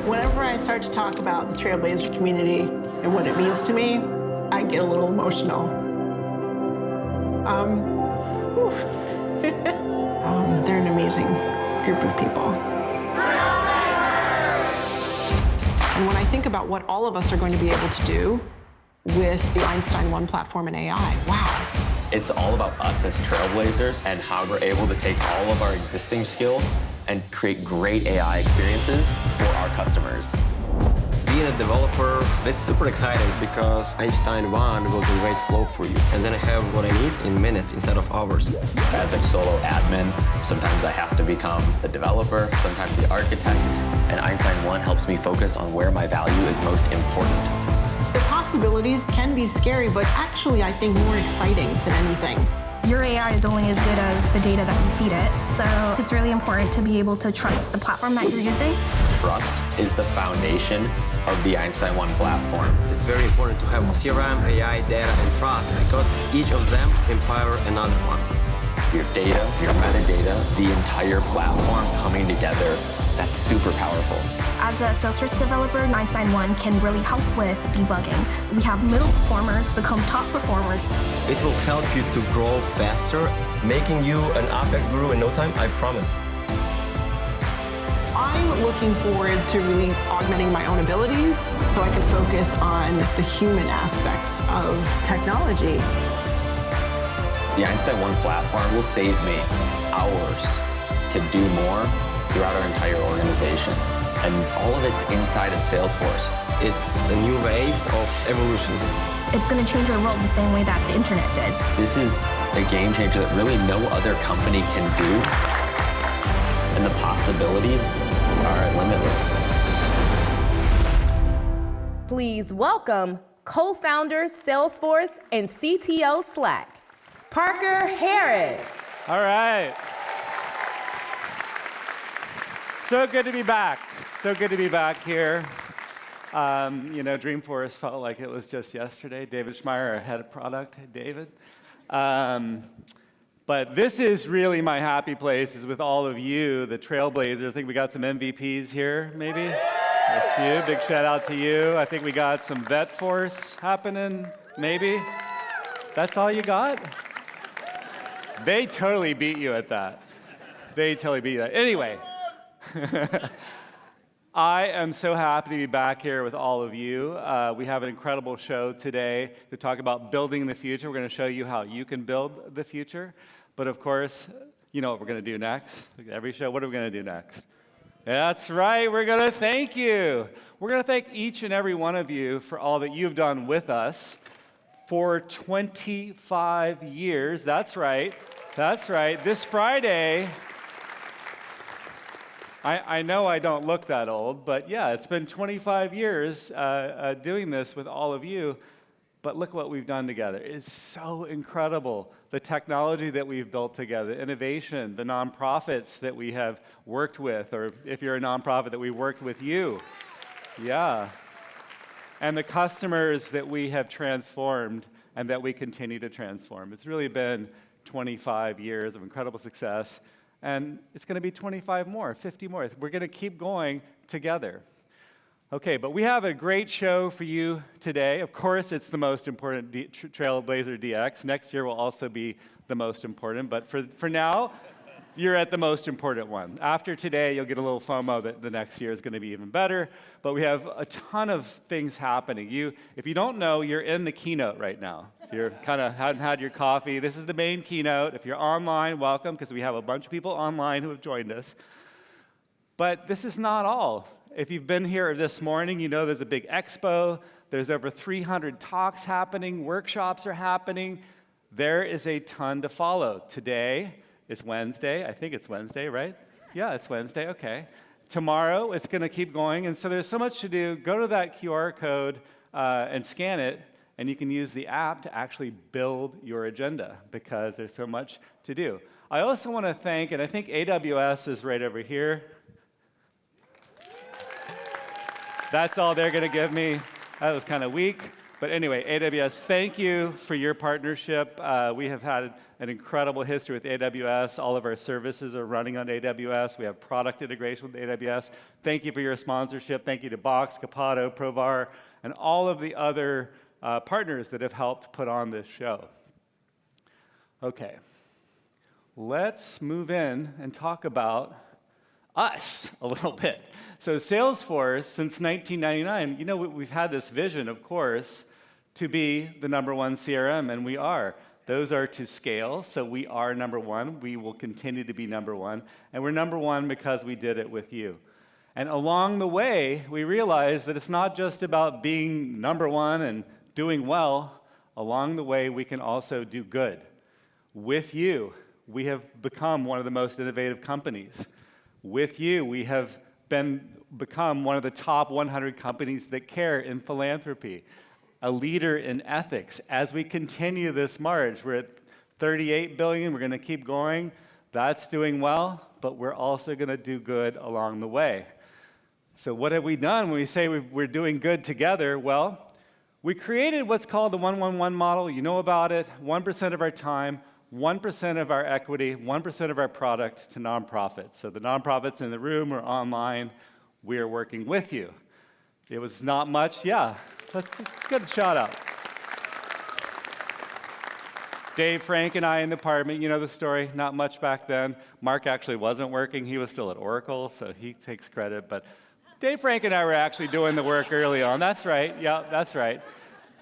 Whenever I start to talk about the Trailblazer community and what it means to me, I get a little emotional. They're an amazing group of people. And when I think about what all of us are going to be able to do with the Einstein 1 platform and AI, wow. It's all about us as Trailblazers and how we're able to take all of our existing skills and create great AI experiences for our customers. Being a developer, it's super exciting because Einstein 1 will generate flow for you. And then I have what I need in minutes instead of hours. As a solo admin, sometimes I have to become the developer, sometimes the architect, and Einstein 1 helps me focus on where my value is most important. The possibilities can be scary, but actually I think more exciting than anything. Your AI is only as good as the data that you feed it, so it's really important to be able to trust the platform that you're using. Trust is the foundation of the Einstein 1 platform. It's very important to have CRM, AI, data, and trust because each of them empower another one. Your data, your metadata, the entire platform coming together, that's super powerful. As a Salesforce developer, Einstein 1 can really help with debugging. We have middle performers become top performers. It will help you to grow faster, making you an Apex guru in no time, I promise. I'm looking forward to really augmenting my own abilities so I can focus on the human aspects of technology. The Einstein 1 platform will save me hours to do more throughout our entire organization. And all of it's inside of Salesforce. It's a new wave of evolution. It's going to change our world the same way that the internet did. This is a game changer that really no other company can do. And the possibilities are limitless. Please welcome co-founder Salesforce and CTO Slack, Parker Harris. All right. So good to be back. So good to be back here. Dreamforce felt like it was just yesterday. David Schmeier, our head of product. Hey, David. But this is really my happy place, is with all of you, the Trailblazers. I think we got some MVPs here, maybe? A few. Big shout out to you. I think we got some VetForce happening, maybe? That's all you got? They totally beat you at that. They totally beat you at that. Anyway. I am so happy to be back here with all of you. We have an incredible show today to talk about building the future. We're going to show you how you can build the future. But of course, you know what we're going to do next? Every show, what are we going to do next? That's right, we're going to thank you. We're going to thank each and every one of you for all that you've done with us for 25 years. That's right. That's right. This Friday, I know I don't look that old, but yeah, it's been 25 years doing this with all of you, but look what we've done together. It's so incredible. The technology that we've built together, innovation, the nonprofits that we have worked with, or if you're a nonprofit, that we worked with you. Yeah. And the customers that we have transformed and that we continue to transform. It's really been 25 years of incredible success. And it's going to be 25 more, 50 more. We're going to keep going together. Okay, but we have a great show for you today. Of course, it's the most important TrailblazerDX. Next year will also be the most important. But for now, you're at the most important one. After today, you'll get a little FOMO that the next year is going to be even better. But we have a ton of things happening. If you don't know, you're in the keynote right now. If you're kind of hadn't had your coffee, this is the main keynote. If you're online, welcome, because we have a bunch of people online who have joined us. But this is not all. If you've been here this morning, you know there's a big expo. There's over 300 talks happening. Workshops are happening. There is a ton to follow. Today is Wednesday. I think it's Wednesday, right? Yeah, it's Wednesday. Okay. Tomorrow, it's going to keep going. And so there's so much to do. Go to that QR code and scan it, and you can use the app to actually build your agenda because there's so much to do. I also want to thank, and I think AWS is right over here. That's all they're going to give me. That was kind of weak. But anyway, AWS, thank you for your partnership. We have had an incredible history with AWS. All of our services are running on AWS. We have product integration with AWS. Thank you for your sponsorship. Thank you to Box, Capado, Provar, and all of the other partners that have helped put on this show. Okay, let's move in and talk about us a little bit. So Salesforce, since 1999, you know, we've had this vision, of course, to be the #1 CRM, and we are. Those are to scale, so we are #1. We will continue to be #1, and we're #1 because we did it with you. And along the way, we realized that it's not just about being #1 and doing well. Along the way, we can also do good. With you, we have become one of the most innovative companies. With you, we have become one of the top 100 companies that care in philanthropy, a leader in ethics. As we continue this march, we're at 38 billion, we're going to keep going. That's doing well, but we're also going to do good along the way. So what have we done when we say we're doing good together? Well, we created what's called the 1-1-1 model. You know about it. 1% of our time, 1% of our equity, 1% of our product to nonprofits. So the nonprofits in the room or online, we are working with you. It was not much, yeah. Let's get a shout out. Dave, Frank, and I in the department, you know the story, not much back then. Mark actually wasn't working. He was still at Oracle, so he takes credit. But Dave, Frank, and I were actually doing the work early on. That's right, yeah, that's right.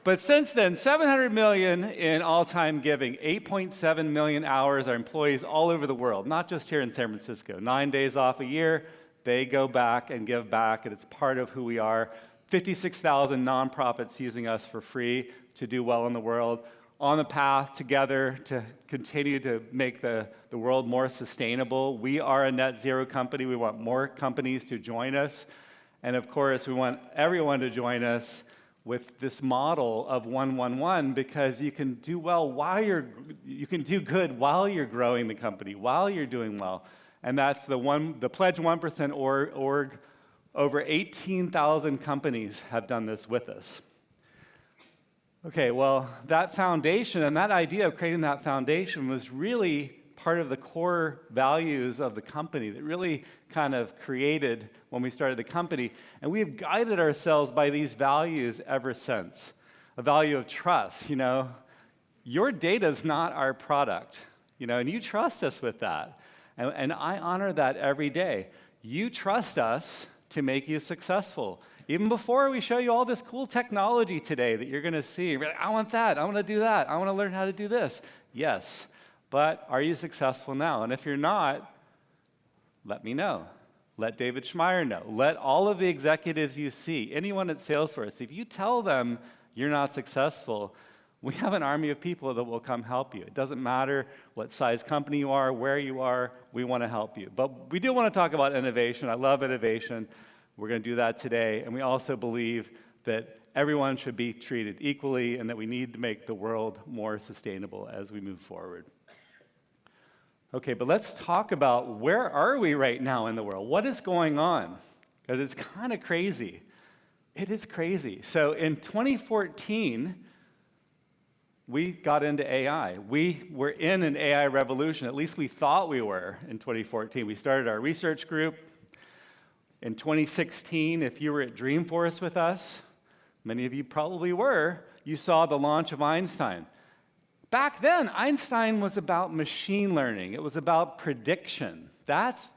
But since then, 700 million in all-time giving, 8.7 million hours, our employees all over the world, not just here in San Francisco. 9 days off a year, they go back and give back, and it's part of who we are. 56,000 nonprofits using us for free to do well in the world. On the path together to continue to make the world more sustainable. We are a net zero company. We want more companies to join us. And of course, we want everyone to join us with this model of 1-1-1, because you can do well you can do good while you're growing the company, while you're doing well. And that's the Pledge 1% org. Over 18,000 companies have done this with us. Okay, well, that foundation and that idea of creating that foundation was really part of the core values of the company that really kind of created when we started the company. And we have guided ourselves by these values ever since. A value of trust, you know. Your data is not our product, you know, and you trust us with that. And I honor that every day. You trust us to make you successful. Even before we show you all this cool technology today that you're going to see, you're like, I want that, I want to do that, I want to learn how to do this. Yes, but are you successful now? And if you're not, let me know. Let David Schmeier know. Let all of the executives you see, anyone at Salesforce, if you tell them you're not successful, we have an army of people that will come help you. It doesn't matter what size company you are, where you are, we want to help you. But we do want to talk about innovation. I love innovation. We're going to do that today. And we also believe that everyone should be treated equally and that we need to make the world more sustainable as we move forward. Okay, but let's talk about where are we right now in the world? What is going on? Because it's kind of crazy. It is crazy. So in 2014, we got into AI. We were in an AI revolution. At least we thought we were in 2014. We started our research group. In 2016, if you were at Dreamforce with us, many of you probably were, you saw the launch of Einstein. Back then, Einstein was about machine learning. It was about prediction. That's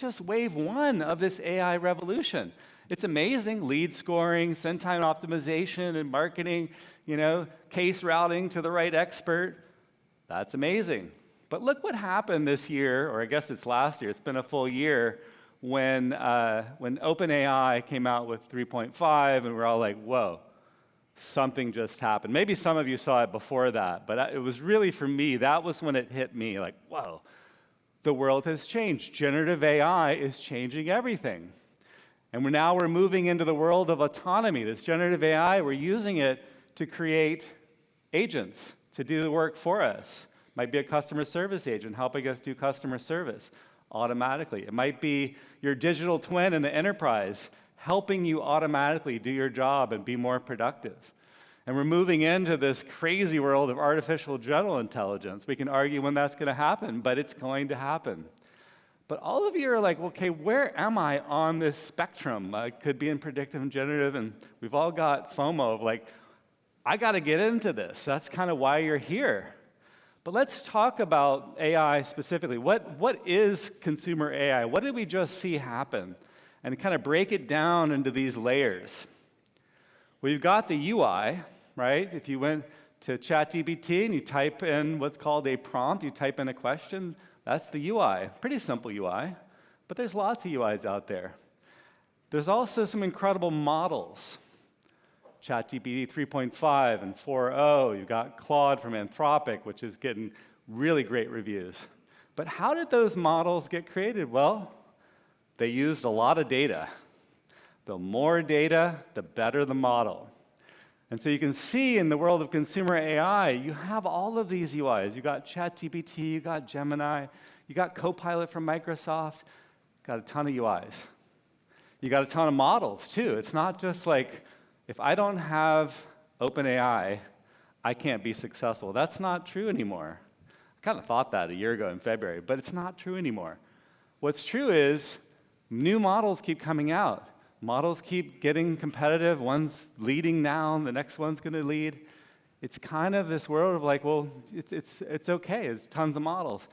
just wave one of this AI revolution. It's amazing, lead scoring, send time optimization and marketing, you know, case routing to the right expert. That's amazing. But look what happened this year, or I guess it's last year, it's been a full year, when OpenAI came out with 3.5, and we're all like, whoa, something just happened. Maybe some of you saw it before that, but it was really, for me, that was when it hit me, like, whoa, the world has changed. Generative AI is changing everything. And we're moving into the world of autonomy. This generative AI, we're using it to create agents to do the work for us. Might be a customer service agent helping us do customer service automatically. It might be your digital twin in the enterprise helping you automatically do your job and be more productive. And we're moving into this crazy world of artificial general intelligence. We can argue when that's going to happen, but it's going to happen. But all of you are like, okay, where am I on this spectrum? I could be in predictive and generative, and we've all got FOMO of like, I got to get into this. That's kind of why you're here. But let's talk about AI specifically. What is consumer AI? What did we just see happen? And kind of break it down into these layers. We've got the UI, right? If you went to ChatGPT and you type in what's called a prompt, you type in a question, that's the UI. Pretty simple UI, but there's lots of UIs out there. There's also some incredible models. ChatGPT 3.5 and 4.0. You've got Claude from Anthropic, which is getting really great reviews. But how did those models get created? Well, they used a lot of data. The more data, the better the model. And so you can see in the world of consumer AI, you have all of these UIs. You got ChatGPT, you got Gemini, you got Copilot from Microsoft, got a ton of UIs. You got a ton of models, too. It's not just like, if I don't have OpenAI, I can't be successful. That's not true anymore. I kind of thought that a year ago in February, but it's not true anymore. What's true is new models keep coming out. Models keep getting competitive. One's leading now, the next one's going to lead. It's kind of this world of like, well, it's okay. It's tons of models.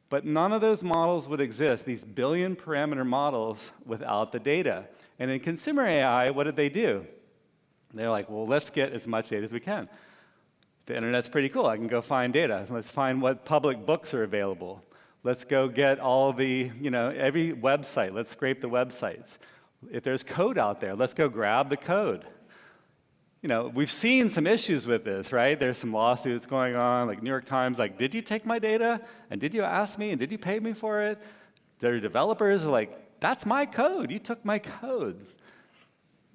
But none of those models would exist, these billion parameter models, without the data. And in consumer AI, what did they do? They're like, well, let's get as much data as we can. The internet's pretty cool. I can go find data. Let's find what public books are available. Let's go get all the, every website. Let's scrape the websites. If there's code out there, let's go grab the code. We've seen some issues with this, right? There's some lawsuits going on, like New York Times, like, did you take my data? And did you ask me? And did you pay me for it? Their developers are like, that's my code. You took my code.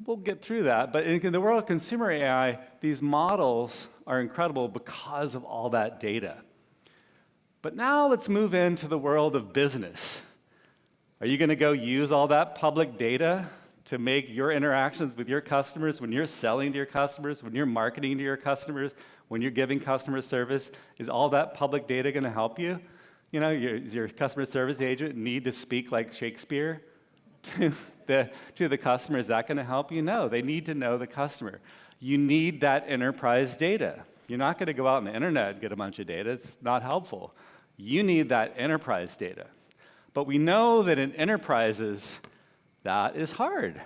We'll get through that. But in the world of consumer AI, these models are incredible because of all that data. But now let's move into the world of business. Are you going to go use all that public data to make your interactions with your customers, when you're selling to your customers, when you're marketing to your customers, when you're giving customer service? Is all that public data going to help you? Does your customer service agent need to speak like Shakespeare to the customer? Is that going to help you? No, they need to know the customer. You need that enterprise data. You're not going to go out on the internet and get a bunch of data. It's not helpful. You need that enterprise data. But we know that in enterprises, that is hard.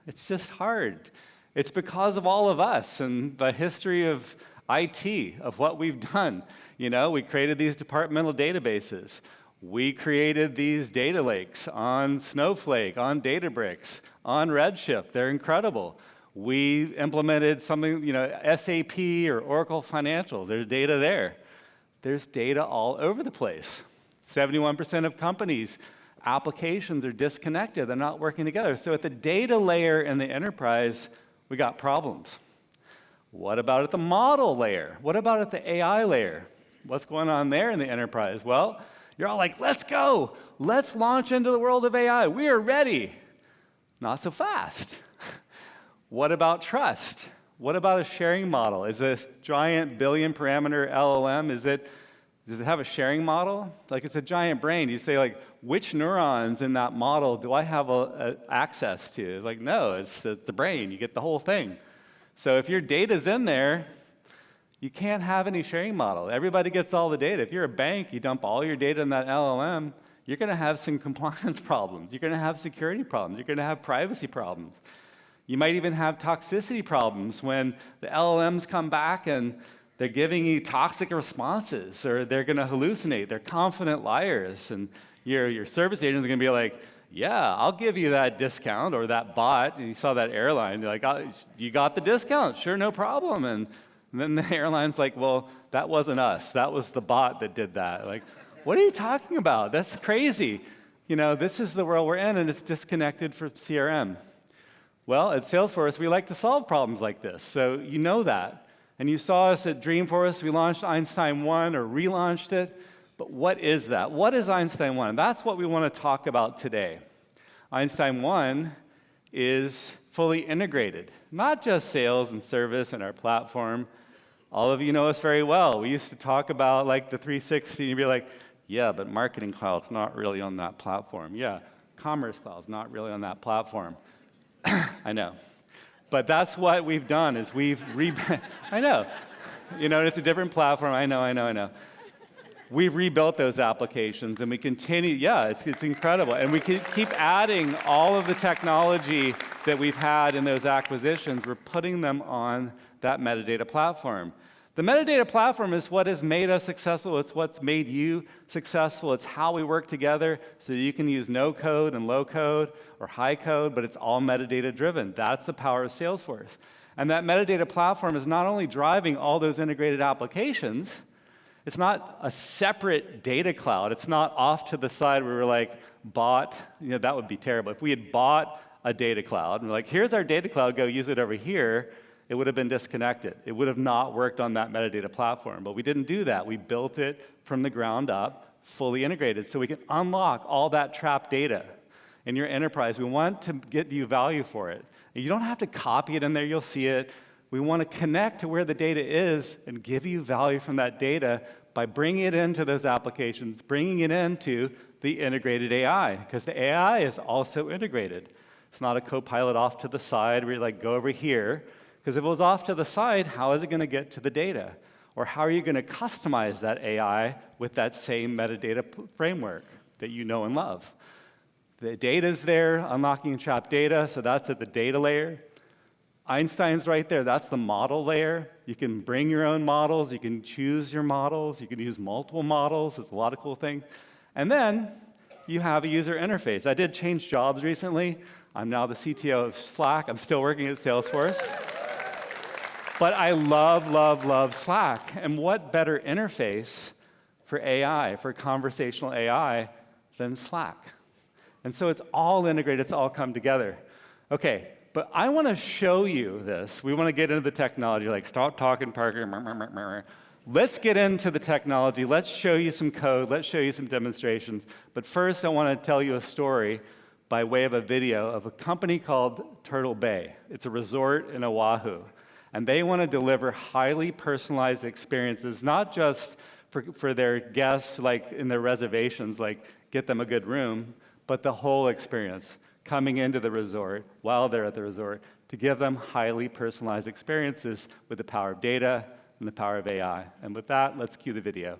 It's just hard. It's because of all of us and the history of IT, of what we've done. We created these departmental databases. We created these data lakes on Snowflake, on Databricks, on Redshift. They're incredible. We implemented something, SAP or Oracle Financial. There's data there. There's data all over the place. 71% of companies' applications are disconnected. They're not working together. So at the data layer in the enterprise, we got problems. What about at the model layer? What about at the AI layer? What's going on there in the enterprise? Well, you're all like, let's go. Let's launch into the world of AI. We are ready. Not so fast. What about trust? What about a sharing model? Is this giant billion parameter LLM, does it have a sharing model? Like, it's a giant brain. You say, like, which neurons in that model do I have access to? It's like, no, it's a brain. You get the whole thing. So if your data's in there, you can't have any sharing model. Everybody gets all the data. If you're a bank, you dump all your data in that LLM, you're going to have some compliance problems. You're going to have security problems. You're going to have privacy problems. You might even have toxicity problems when the LLMs come back and they're giving you toxic responses, or they're going to hallucinate. They're confident liars. And your service agent is going to be like, yeah, I'll give you that discount, or that bot. And you saw that airline. You're like, oh, you got the discount. Sure, no problem. And then the airline's like, well, that wasn't us. That was the bot that did that. Like, what are you talking about? That's crazy. This is the world we're in, and it's disconnected from CRM. Well, at Salesforce, we like to solve problems like this. So you know that. And you saw us at Dreamforce. We launched Einstein 1, or relaunched it. But what is that? What is Einstein 1? And that's what we want to talk about today. Einstein 1 is fully integrated. Not just sales and service and our platform. All of you know us very well. We used to talk about like the 360, and you'd be like, yeah, but Marketing Cloud's not really on that platform. Yeah, Commerce Cloud's not really on that platform. I know. But that's what we've done is we've I know. You know, it's a different platform. I know. We've rebuilt those applications, and we continue. Yeah, it's incredible. And we can keep adding all of the technology that we've had in those acquisitions. We're putting them on that metadata platform. The metadata platform is what has made us successful. It's what's made you successful. It's how we work together so that you can use no code and low code or high code, but it's all metadata driven. That's the power of Salesforce. And that metadata platform is not only driving all those integrated applications, it's not a separate data cloud. It's not off to the side where we're like bought, that would be terrible. If we had bought a data cloud and we're like, here's our data cloud, go use it over here, it would have been disconnected. It would have not worked on that metadata platform. But we didn't do that. We built it from the ground up, fully integrated, so we can unlock all that trapped data in your enterprise. We want to get you value for it. You don't have to copy it in there. You'll see it. We want to connect to where the data is and give you value from that data by bringing it into those applications, bringing it into the integrated AI, because the AI is also integrated. It's not a co-pilot off to the side where you like, go over here. Because if it was off to the side, how is it going to get to the data? Or how are you going to customize that AI with that same metadata framework that you know and love? The data's there, unlocking trapped data, so that's at the data layer. Einstein's right there, that's the model layer. You can bring your own models, you can choose your models, you can use multiple models, there's a lot of cool things. And then you have a user interface. I did change jobs recently. I'm now the CTO of Slack. I'm still working at Salesforce. But I love Slack. And what better interface for AI, for conversational AI, than Slack? And so it's all integrated, it's all come together. Okay, but I want to show you this. We want to get into the technology, like stop talking, Parker. Let's get into the technology. Let's show you some code. Let's show you some demonstrations. But first, I want to tell you a story by way of a video of a company called Turtle Bay. It's a resort in Oahu. And they want to deliver highly personalized experiences, not just for their guests, like in their reservations, like get them a good room, but the whole experience, coming into the resort while they're at the resort, to give them highly personalized experiences with the power of data and the power of AI. And with that, let's cue the video.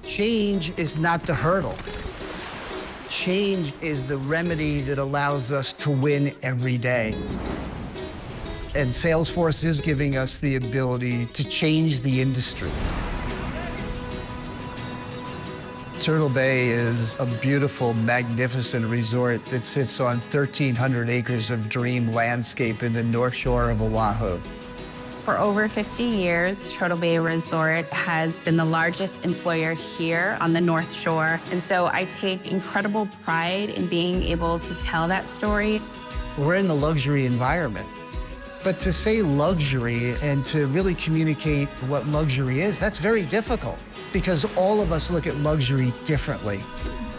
Change is not the hurdle. Change is the remedy that allows us to win every day. And Salesforce is giving us the ability to change the industry. Turtle Bay is a beautiful, magnificent resort that sits on 1,300 acres of dream landscape in the North Shore of Oahu. For over 50 years, Turtle Bay Resort has been the largest employer here on the North Shore. And so I take incredible pride in being able to tell that story. We're in the luxury environment. But to say luxury and to really communicate what luxury is, that's very difficult because all of us look at luxury differently.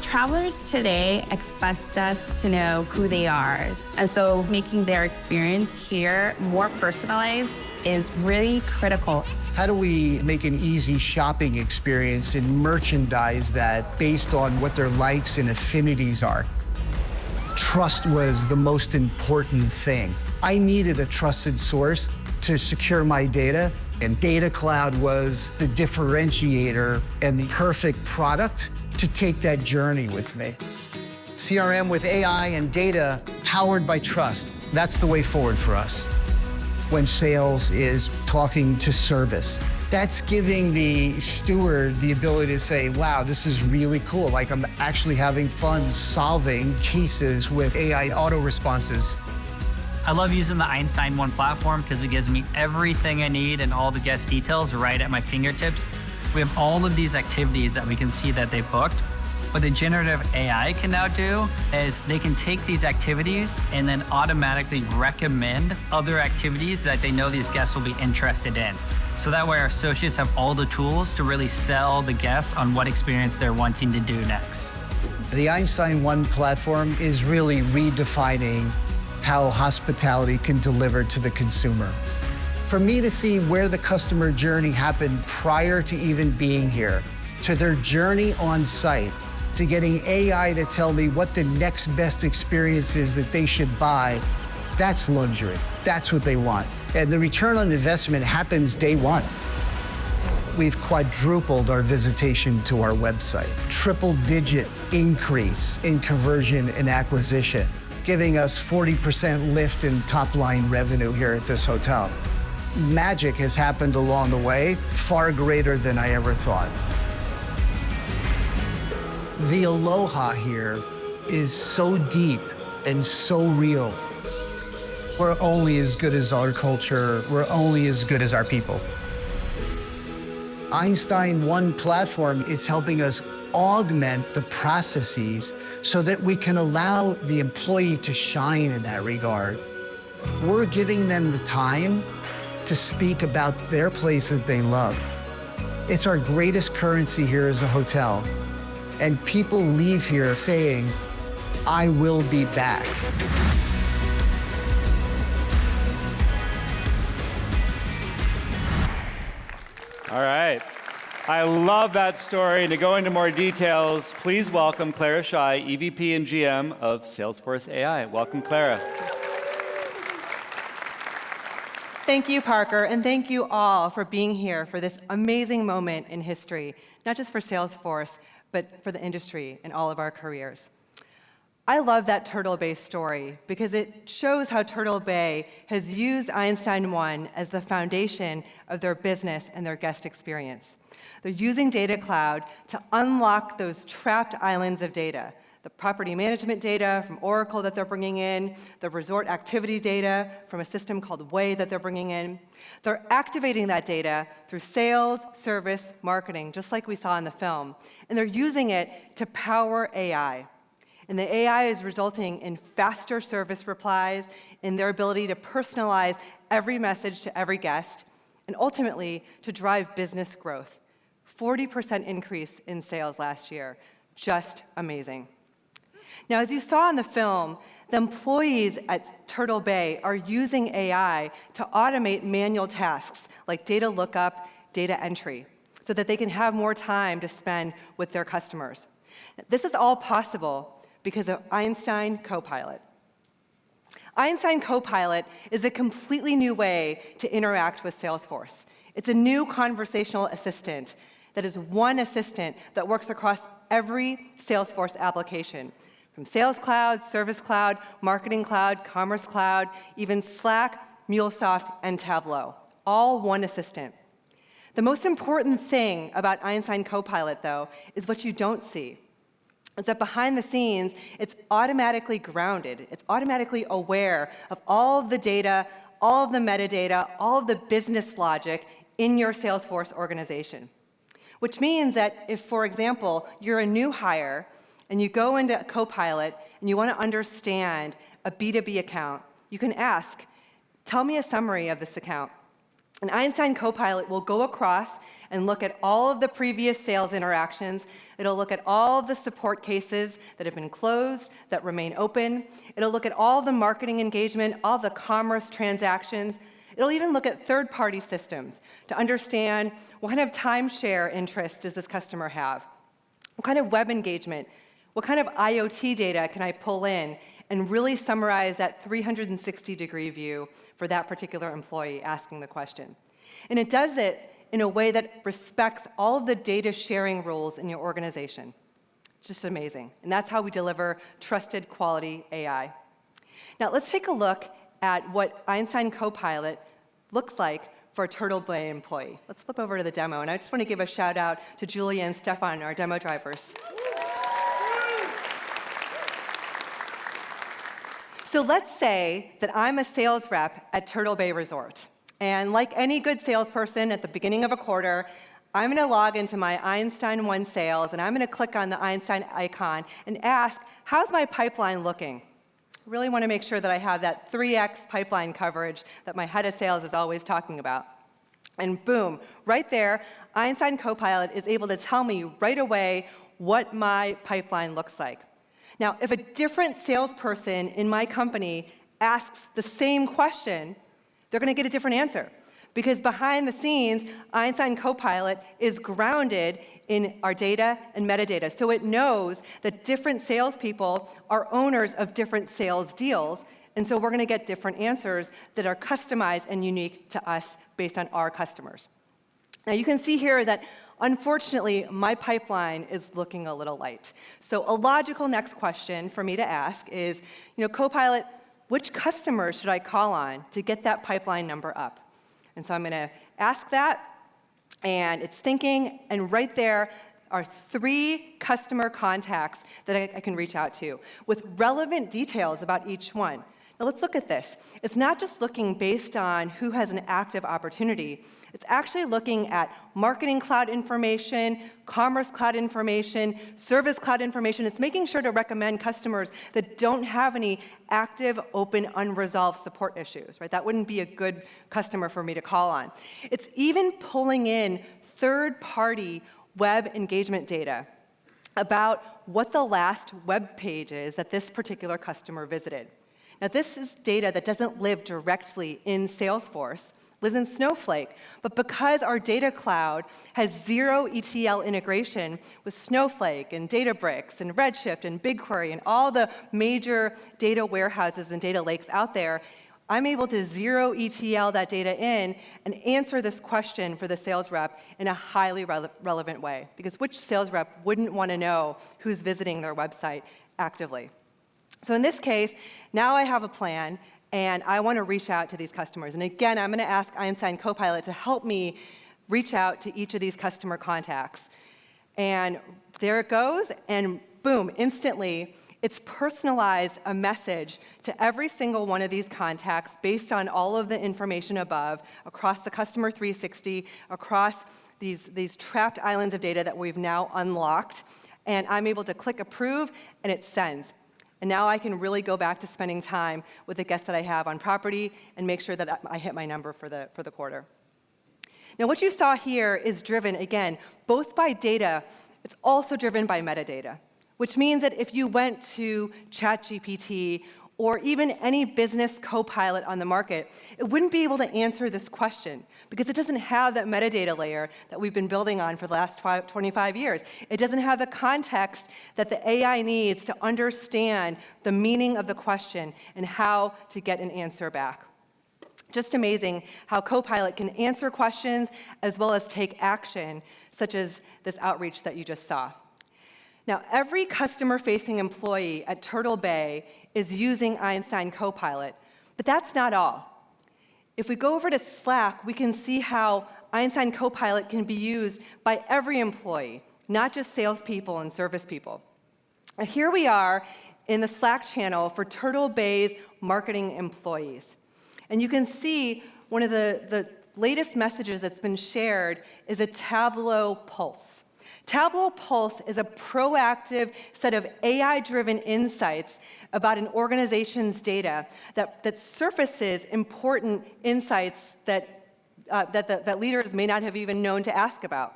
Travelers today expect us to know who they are. And so making their experience here more personalized is really critical. How do we make an easy shopping experience and merchandise that based on what their likes and affinities are? Trust was the most important thing. I needed a trusted source to secure my data, and Data Cloud was the differentiator and the perfect product to take that journey with me. CRM with AI and data powered by trust. That's the way forward for us. When sales is talking to service, that's giving the steward the ability to say, wow, this is really cool. Like I'm actually having fun solving cases with AI auto responses. I love using the Einstein 1 platform because it gives me everything I need and all the guest details right at my fingertips. We have all of these activities that we can see that they booked. What the generative AI can now do is they can take these activities and then automatically recommend other activities that they know these guests will be interested in. So that way our associates have all the tools to really sell the guests on what experience they're wanting to do next. The Einstein One platform is really redefining how hospitality can deliver to the consumer. For me to see where the customer journey happened prior to even being here, to their journey on site, to getting AI to tell me what the next best experience is that they should buy, that's luxury. That's what they want. And the return on investment happens day one. We've quadrupled our visitation to our website, triple-digit increase in conversion and acquisition, giving us 40% lift in top-line revenue here at this hotel. Magic has happened along the way, far greater than I ever thought. The aloha here is so deep and so real. We're only as good as our culture. We're only as good as our people. Einstein One platform is helping us augment the processes so that we can allow the employee to shine in that regard. We're giving them the time to speak about their place that they love. It's our greatest currency here as a hotel. And people leave here saying, I will be back. All right. I love that story. And to go into more details, please welcome Clara Shai, EVP and GM of Salesforce AI. Welcome, Clara. Thank you, Parker, and thank you all for being here for this amazing moment in history, not just for Salesforce, but for the industry and all of our careers. I love that Turtle Bay story because it shows how Turtle Bay has used Einstein One as the foundation of their business and their guest experience. They're using Data Cloud to unlock those trapped islands of data, the property management data from Oracle that they're bringing in, the resort activity data from a system called Way that they're bringing in. They're activating that data through sales, service, marketing, just like we saw in the film, and they're using it to power AI. And the AI is resulting in faster service replies, in their ability to personalize every message to every guest, and ultimately to drive business growth. 40% increase in sales last year. Just amazing. Now, as you saw in the film, the employees at Turtle Bay are using AI to automate manual tasks like data lookup, data entry, so that they can have more time to spend with their customers. This is all possible because of Einstein Copilot. Einstein Copilot is a completely new way to interact with Salesforce. It's a new conversational assistant that is one assistant that works across every Salesforce application, from Sales Cloud, Service Cloud, Marketing Cloud, Commerce Cloud, even Slack, MuleSoft, and Tableau, all one assistant. The most important thing about Einstein Copilot, though, is what you don't see. It's that behind the scenes, it's automatically grounded. It's automatically aware of all of the data, all of the metadata, all of the business logic in your Salesforce organization. Which means that if, for example, you're a new hire and you go into Copilot and you want to understand a B2B account, you can ask, tell me a summary of this account. And Einstein Copilot will go across and look at all of the previous sales interactions. It'll look at all of the support cases that have been closed, that remain open. It'll look at all of the marketing engagement, all of the commerce transactions. It'll even look at third-party systems to understand what kind of timeshare interest does this customer have? What kind of web engagement? What kind of IoT data can I pull in and really summarize that 360-degree view for that particular employee asking the question? And it does it in a way that respects all of the data sharing rules in your organization. It's just amazing. And that's how we deliver trusted quality AI. Now let's take a look at what Einstein Copilot looks like for a Turtle Bay employee. Let's flip over to the demo. And I just want to give a shout out to Julia and Stefan, our demo drivers. So let's say that I'm a sales rep at Turtle Bay Resort. And like any good salesperson at the beginning of a quarter, I'm going to log into my Einstein One Sales, and I'm going to click on the Einstein icon and ask, how's my pipeline looking? I really want to make sure that I have that 3x pipeline coverage that my head of sales is always talking about. And boom, right there, Einstein Copilot is able to tell me right away what my pipeline looks like. Now, if a different salesperson in my company asks the same question, they're going to get a different answer. Because behind the scenes, Einstein Copilot is grounded in our data and metadata. So it knows that different salespeople are owners of different sales deals. And so we're going to get different answers that are customized and unique to us based on our customers. Now you can see here that unfortunately, my pipeline is looking a little light. So a logical next question for me to ask is, Copilot, which customers should I call on to get that pipeline number up? And so I'm going to ask that, and it's thinking, and right there are 3 customer contacts that I can reach out to with relevant details about each one. Now let's look at this. It's not just looking based on who has an active opportunity. It's actually looking at Marketing Cloud information, Commerce Cloud information, Service Cloud information. It's making sure to recommend customers that don't have any active, open, unresolved support issues, right? That wouldn't be a good customer for me to call on. It's even pulling in third-party web engagement data about what the last web page is that this particular customer visited. Now, this is data that doesn't live directly in Salesforce, lives in Snowflake, but because our data cloud has 0 ETL integration with Snowflake and Databricks and Redshift and BigQuery and all the major data warehouses and data lakes out there, I'm able to 0 ETL that data in and answer this question for the sales rep in a highly relevant way, because which sales rep wouldn't want to know who's visiting their website actively? So in this case, now I have a plan, and I want to reach out to these customers. And again, I'm going to ask Einstein Copilot to help me reach out to each of these customer contacts. And there it goes, and boom, instantly, it's personalized a message to every single one of these contacts based on all of the information above, across the Customer 360, across these trapped islands of data that we've now unlocked. And I'm able to click approve, and it sends. And now I can really go back to spending time with the guests that I have on property and make sure that I hit my number for the quarter. Now, what you saw here is driven, again, both by data, it's also driven by metadata, which means that if you went to ChatGPT or even any business copilot on the market, it wouldn't be able to answer this question because it doesn't have that metadata layer that we've been building on for the last 25 years. It doesn't have the context that the AI needs to understand the meaning of the question and how to get an answer back. Just amazing how Copilot can answer questions as well as take action, such as this outreach that you just saw. Now, every customer-facing employee at Turtle Bay is using Einstein Copilot, but that's not all. If we go over to Slack, we can see how Einstein Copilot can be used by every employee, not just salespeople and service people. Now, here we are in the Slack channel for Turtle Bay's marketing employees. And you can see one of the latest messages that's been shared is a Tableau Pulse. Tableau Pulse is a proactive set of AI-driven insights about an organization's data that surfaces important insights that leaders may not have even known to ask about.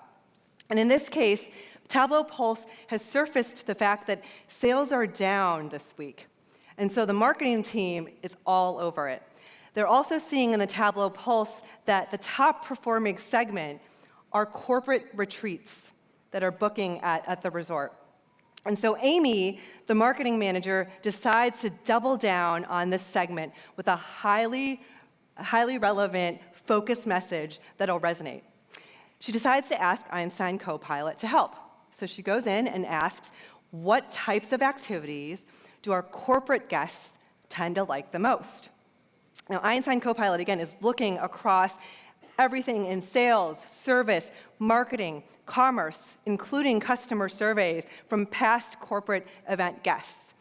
And in this case, Tableau Pulse has surfaced the fact that sales are down this week. And so the marketing team is all over it. They're also seeing in the Tableau Pulse that the top performing segment are corporate retreats that are booking at the resort. And so Amy, the marketing manager, decides to double down on this segment with a highly relevant, focused message that'll resonate. She decides to ask Einstein Copilot to help. So she goes in and asks, what types of activities do our corporate guests tend to like the most? Now, Einstein Copilot, again, is looking across everything in sales, service, marketing, commerce, including customer surveys from past corporate event guests.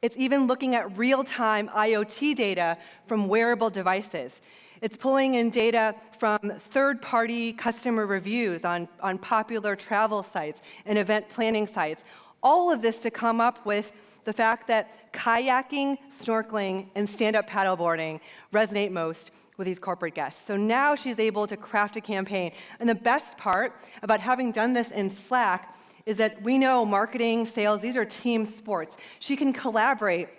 It's even looking at real-time IoT data from wearable devices. It's pulling in data from third-party customer reviews on popular travel sites and event planning sites. All of this to come up with the fact that kayaking, snorkeling, and stand-up paddleboarding resonate most with these corporate guests. So now she's able to craft a campaign. And the best part about having done this in Slack is that we know marketing, sales, these are team sports. She can collaborate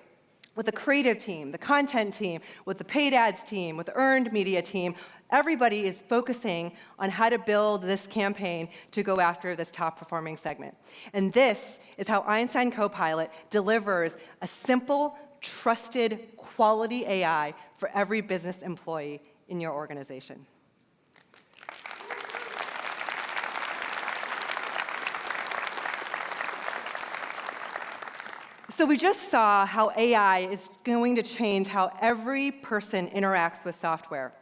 with the creative team, the content team, with the paid ads team, with the earned media team. Everybody is focusing on how to build this campaign to go after this top-performing segment. And this is how Einstein Copilot delivers a simple, trusted, quality AI for every business employee in your organization. So we just saw how AI is going to change how every person interacts with software.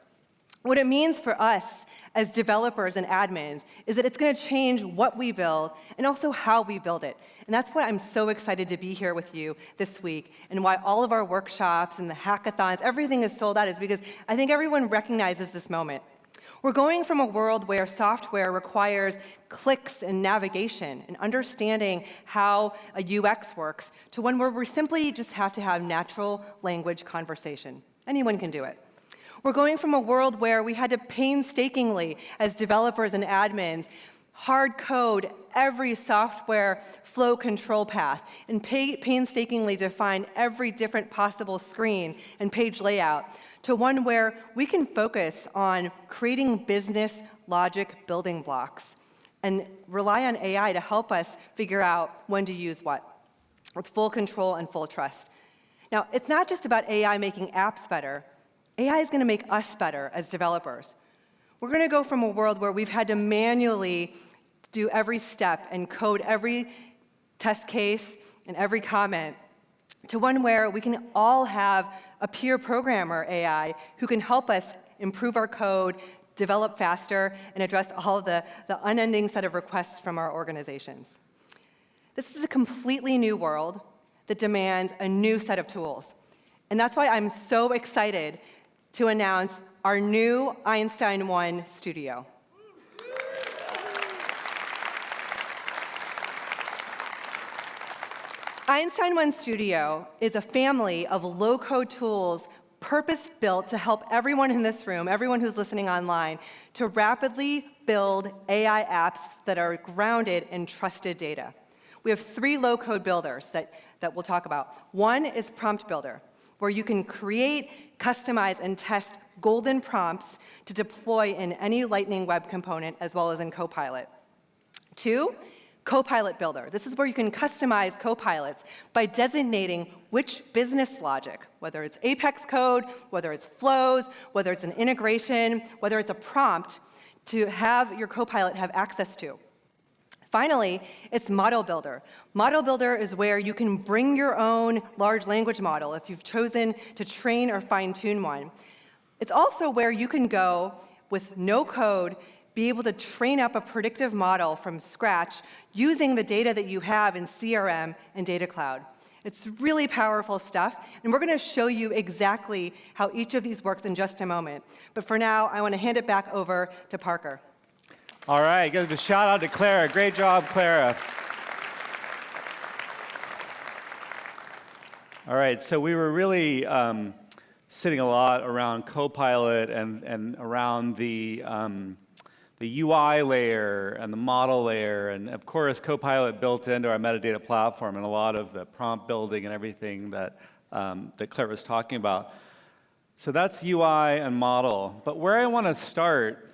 What it means for us as developers and admins is that it's going to change what we build and also how we build it. And that's why I'm so excited to be here with you this week, and why all of our workshops and the hackathons, everything is sold out, is because I think everyone recognizes this moment. We're going from a world where software requires clicks and navigation and understanding how a UX works to one where we simply just have to have natural language conversation. Anyone can do it. We're going from a world where we had to painstakingly, as developers and admins, hard code every software flow control path and painstakingly define every different possible screen and page layout, to one where we can focus on creating business logic building blocks and rely on AI to help us figure out when to use what, with full control and full trust. Now, it's not just about AI making apps better. AI is going to make us better as developers. We're going to go from a world where we've had to manually do every step and code every test case and every comment to one where we can all have a peer programmer AI who can help us improve our code, develop faster, and address all of the unending set of requests from our organizations. This is a completely new world that demands a new set of tools. And that's why I'm so excited to announce our new Einstein 1 Studio. Einstein 1 Studio is a family of low-code tools purpose-built to help everyone in this room, everyone who's listening online, to rapidly build AI apps that are grounded in trusted data. We have 3 low-code builders that we'll talk about. One is Prompt Builder, where you can create, customize, and test golden prompts to deploy in any Lightning Web component as well as in Copilot. 2, Copilot Builder. This is where you can customize copilots by designating which business logic, whether it's Apex code, whether it's flows, whether it's an integration, whether it's a prompt, to have your copilot have access to. Finally, it's Model Builder. Model Builder is where you can bring your own large language model if you've chosen to train or fine-tune one. It's also where you can go with no code, be able to train up a predictive model from scratch using the data that you have in CRM and Data Cloud. It's really powerful stuff, and we're going to show you exactly how each of these works in just a moment. But for now, I want to hand it back over to Parker. All right, give a shout out to Clara. Great job, Clara. All right, so we were really sitting a lot around Copilot and around the UI layer and the model layer, and of course, Copilot built into our metadata platform and a lot of the prompt building and everything that Claire was talking about. So that's UI and model. But where I want to start,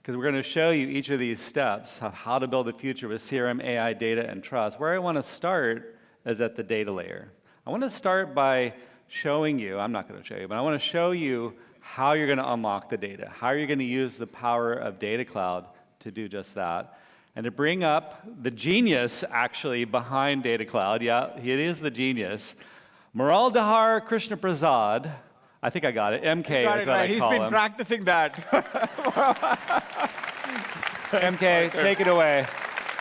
because we're going to show you each of these steps of how to build the future with CRM, AI, data, and trust. Where I want to start is at the data layer. I want to start by showing you, I'm not going to show you, but I want to show you how you're going to unlock the data, how you're going to use the power of Data Cloud to do just that, and to bring up the genius, actually, behind Data Cloud. Yeah, it is the genius. Mural Dahar Krishna Prasad, I think I got it, MK is what I call him. He's been practicing that. MK, take it away.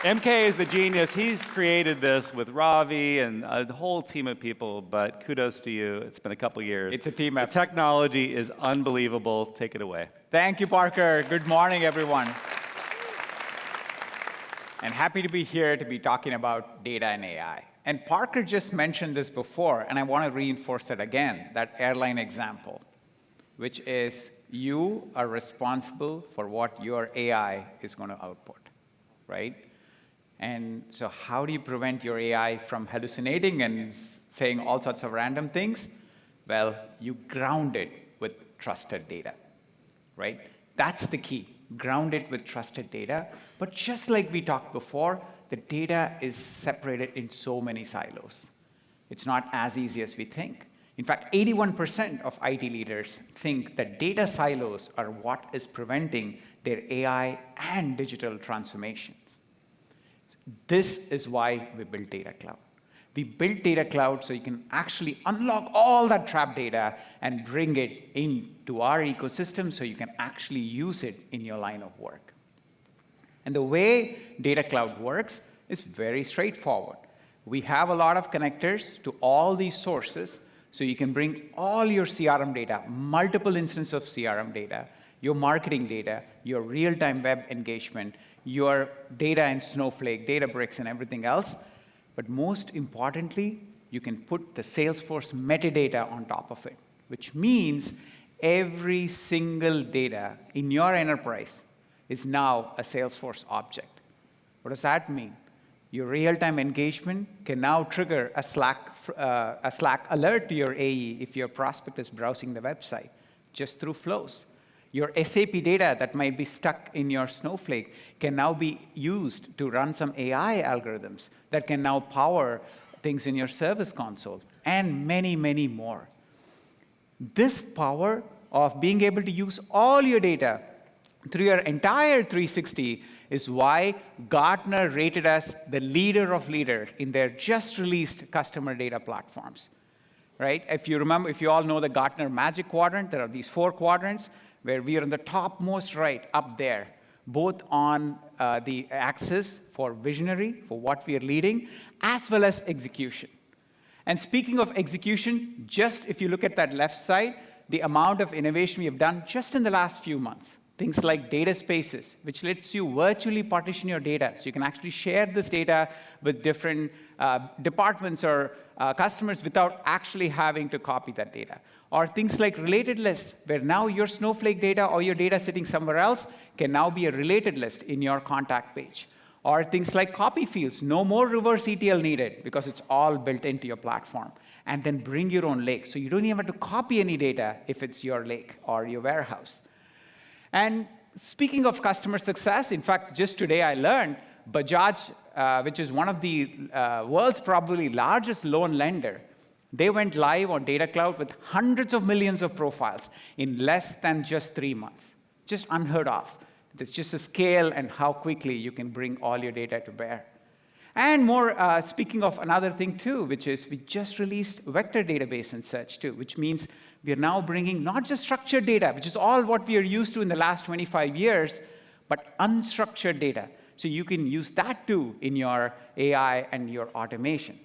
MK is the genius. He's created this with Ravi and a whole team of people, but kudos to you. It's been a couple years. It's a team effort. The technology is unbelievable. Take it away. Thank you, Parker. Good morning, everyone. And happy to be here to be talking about data and AI. And Parker just mentioned this before, and I want to reinforce it again, that airline example, which is you are responsible for what your AI is going to output, right? And so how do you prevent your AI from hallucinating and saying all sorts of random things? Well, you ground it with trusted data, right? That's the key. Ground it with trusted data. But just like we talked before, the data is separated in so many silos. It's not as easy as we think. In fact, 81% of IT leaders think that data silos are what is preventing their AI and digital transformations. This is why we built Data Cloud. We built Data Cloud so you can actually unlock all that trapped data and bring it into our ecosystem so you can actually use it in your line of work. And the way Data Cloud works is very straightforward. We have a lot of connectors to all these sources, so you can bring all your CRM data, multiple instances of CRM data, your marketing data, your real-time web engagement, your data in Snowflake, Databricks, and everything else. But most importantly, you can put the Salesforce metadata on top of it, which means every single data in your enterprise is now a Salesforce object. What does that mean? Your real-time engagement can now trigger a Slack alert to your AE if your prospect is browsing the website, just through flows. Your SAP data that might be stuck in your Snowflake can now be used to run some AI algorithms that can now power things in your service console, and many, many more. This power of being able to use all your data through your entire 360 is why Gartner rated us the leader of leaders in their just released customer data platforms. Right? If you all know the Gartner Magic Quadrant, there are these 4 quadrants where we are in the topmost right up there, both on the axis for visionary, for what we are leading, as well as execution. And speaking of execution, just if you look at that left side, the amount of innovation we have done just in the last few months. Things like data spaces, which lets you virtually partition your data. So you can actually share this data with different departments or customers without actually having to copy that data. Or things like related lists, where now your Snowflake data or your data sitting somewhere else can now be a related list in your contact page. Or things like copy fields, no more reverse ETL needed because it's all built into your platform. And then bring your own lake. So you don't even have to copy any data if it's your lake or your warehouse. And speaking of customer success, in fact, just today I learned Bajaj, which is one of the world's probably largest loan lender, they went live on Data Cloud with hundreds of millions of profiles in less than just 3 months. Just unheard of. It's just a scale and how quickly you can bring all your data to bear. And more, speaking of another thing too, which is we just released vector database and search too, which means we are now bringing not just structured data, which is all what we are used to in the last 25 years, but unstructured data. So you can use that too in your AI and your automation.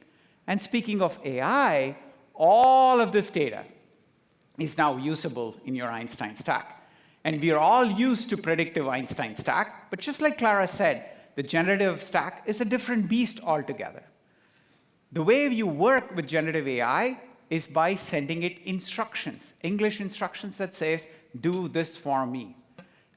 And speaking of AI, all of this data is now usable in your Einstein stack. And we are all used to predictive Einstein stack, but just like Clara said, the generative stack is a different beast altogether. The way you work with generative AI is by sending it instructions, English instructions that says, do this for me,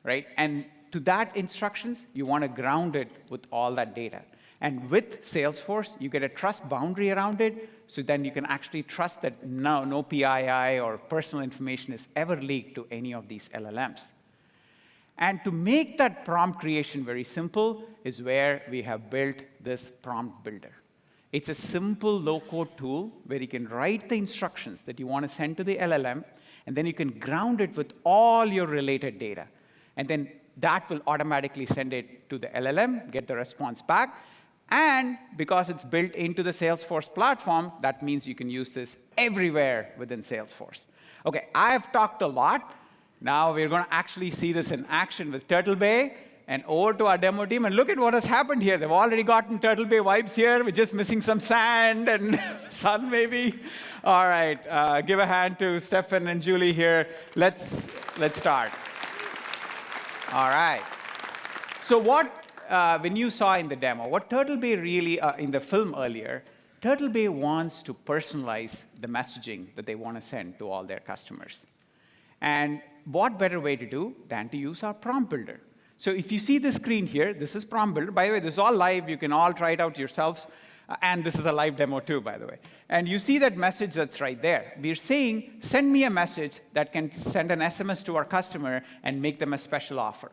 right? And to that instructions, you want to ground it with all that data. And with Salesforce, you get a trust boundary around it, so then you can actually trust that no PII or personal information is ever leaked to any of these LLMs. And to make that prompt creation very simple is where we have built this prompt builder. It's a simple low-code tool where you can write the instructions that you want to send to the LLM, and then you can ground it with all your related data. And then that will automatically send it to the LLM, get the response back. And because it's built into the Salesforce platform, that means you can use this everywhere within Salesforce. OK, I have talked a lot. Now we're going to actually see this in action with Turtle Bay. And over to our demo team, and look at what has happened here. They've already gotten Turtle Bay vibes here. We're just missing some sand and sun, maybe. All right, give a hand to Stefan and Julie here. Let's start. All right. So when you saw in the demo, what Turtle Bay really, in the film earlier, Turtle Bay wants to personalize the messaging that they want to send to all their customers. And what better way to do than to use our prompt builder? So if you see the screen here, this is Prompt Builder. By the way, this is all live. You can all try it out yourselves. And this is a live demo too, by the way. And you see that message that's right there. We're saying, send me a message that can send an SMS to our customer and make them a special offer.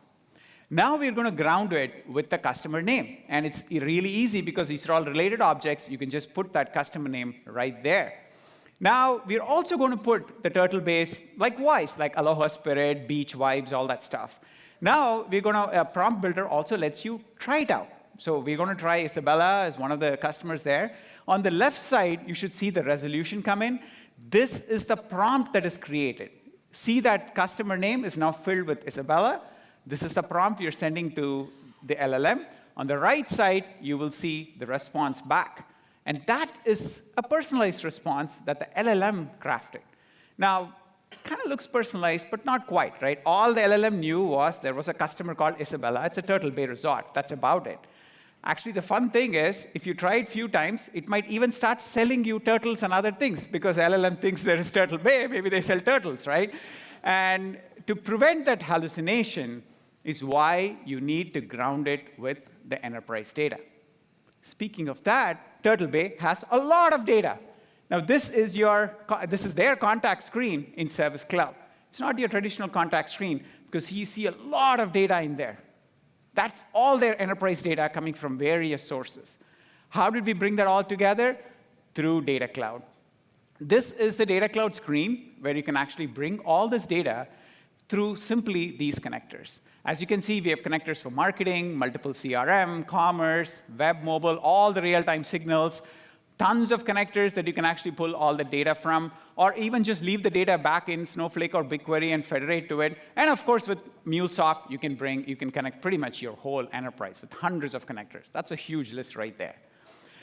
Now we're going to ground it with the customer name. And it's really easy because these are all related objects. You can just put that customer name right there. Now, we're also going to put the turtle base like voice, like aloha spirit, beach vibes, all that stuff. Now, we're going to, Prompt Builder also lets you try it out. So we're going to try Isabella as one of the customers there. On the left side, you should see the resolution come in. This is the prompt that is created. See that customer name is now filled with Isabella. This is the prompt you're sending to the LLM. On the right side, you will see the response back. And that is a personalized response that the LLM crafted. Now, it kind of looks personalized, but not quite, right? All the LLM knew was there was a customer called Isabella. It's a Turtle Bay resort. That's about it. Actually, the fun thing is, if you try it a few times, it might even start selling you turtles and other things, because LLM thinks there is Turtle Bay. Maybe they sell turtles, right? And to prevent that hallucination is why you need to ground it with the enterprise data. Speaking of that, Turtle Bay has a lot of data. Now, this is their contact screen in Service Cloud. It's not your traditional contact screen, because you see a lot of data in there. That's all their enterprise data coming from various sources. How did we bring that all together? Through Data Cloud. This is the Data Cloud screen, where you can actually bring all this data through simply these connectors. As you can see, we have connectors for marketing, multiple CRM, commerce, web, mobile, all the real-time signals, tons of connectors that you can actually pull all the data from, or even just leave the data back in Snowflake or BigQuery and federate to it. And of course, with MuleSoft, you can connect pretty much your whole enterprise with hundreds of connectors. That's a huge list right there.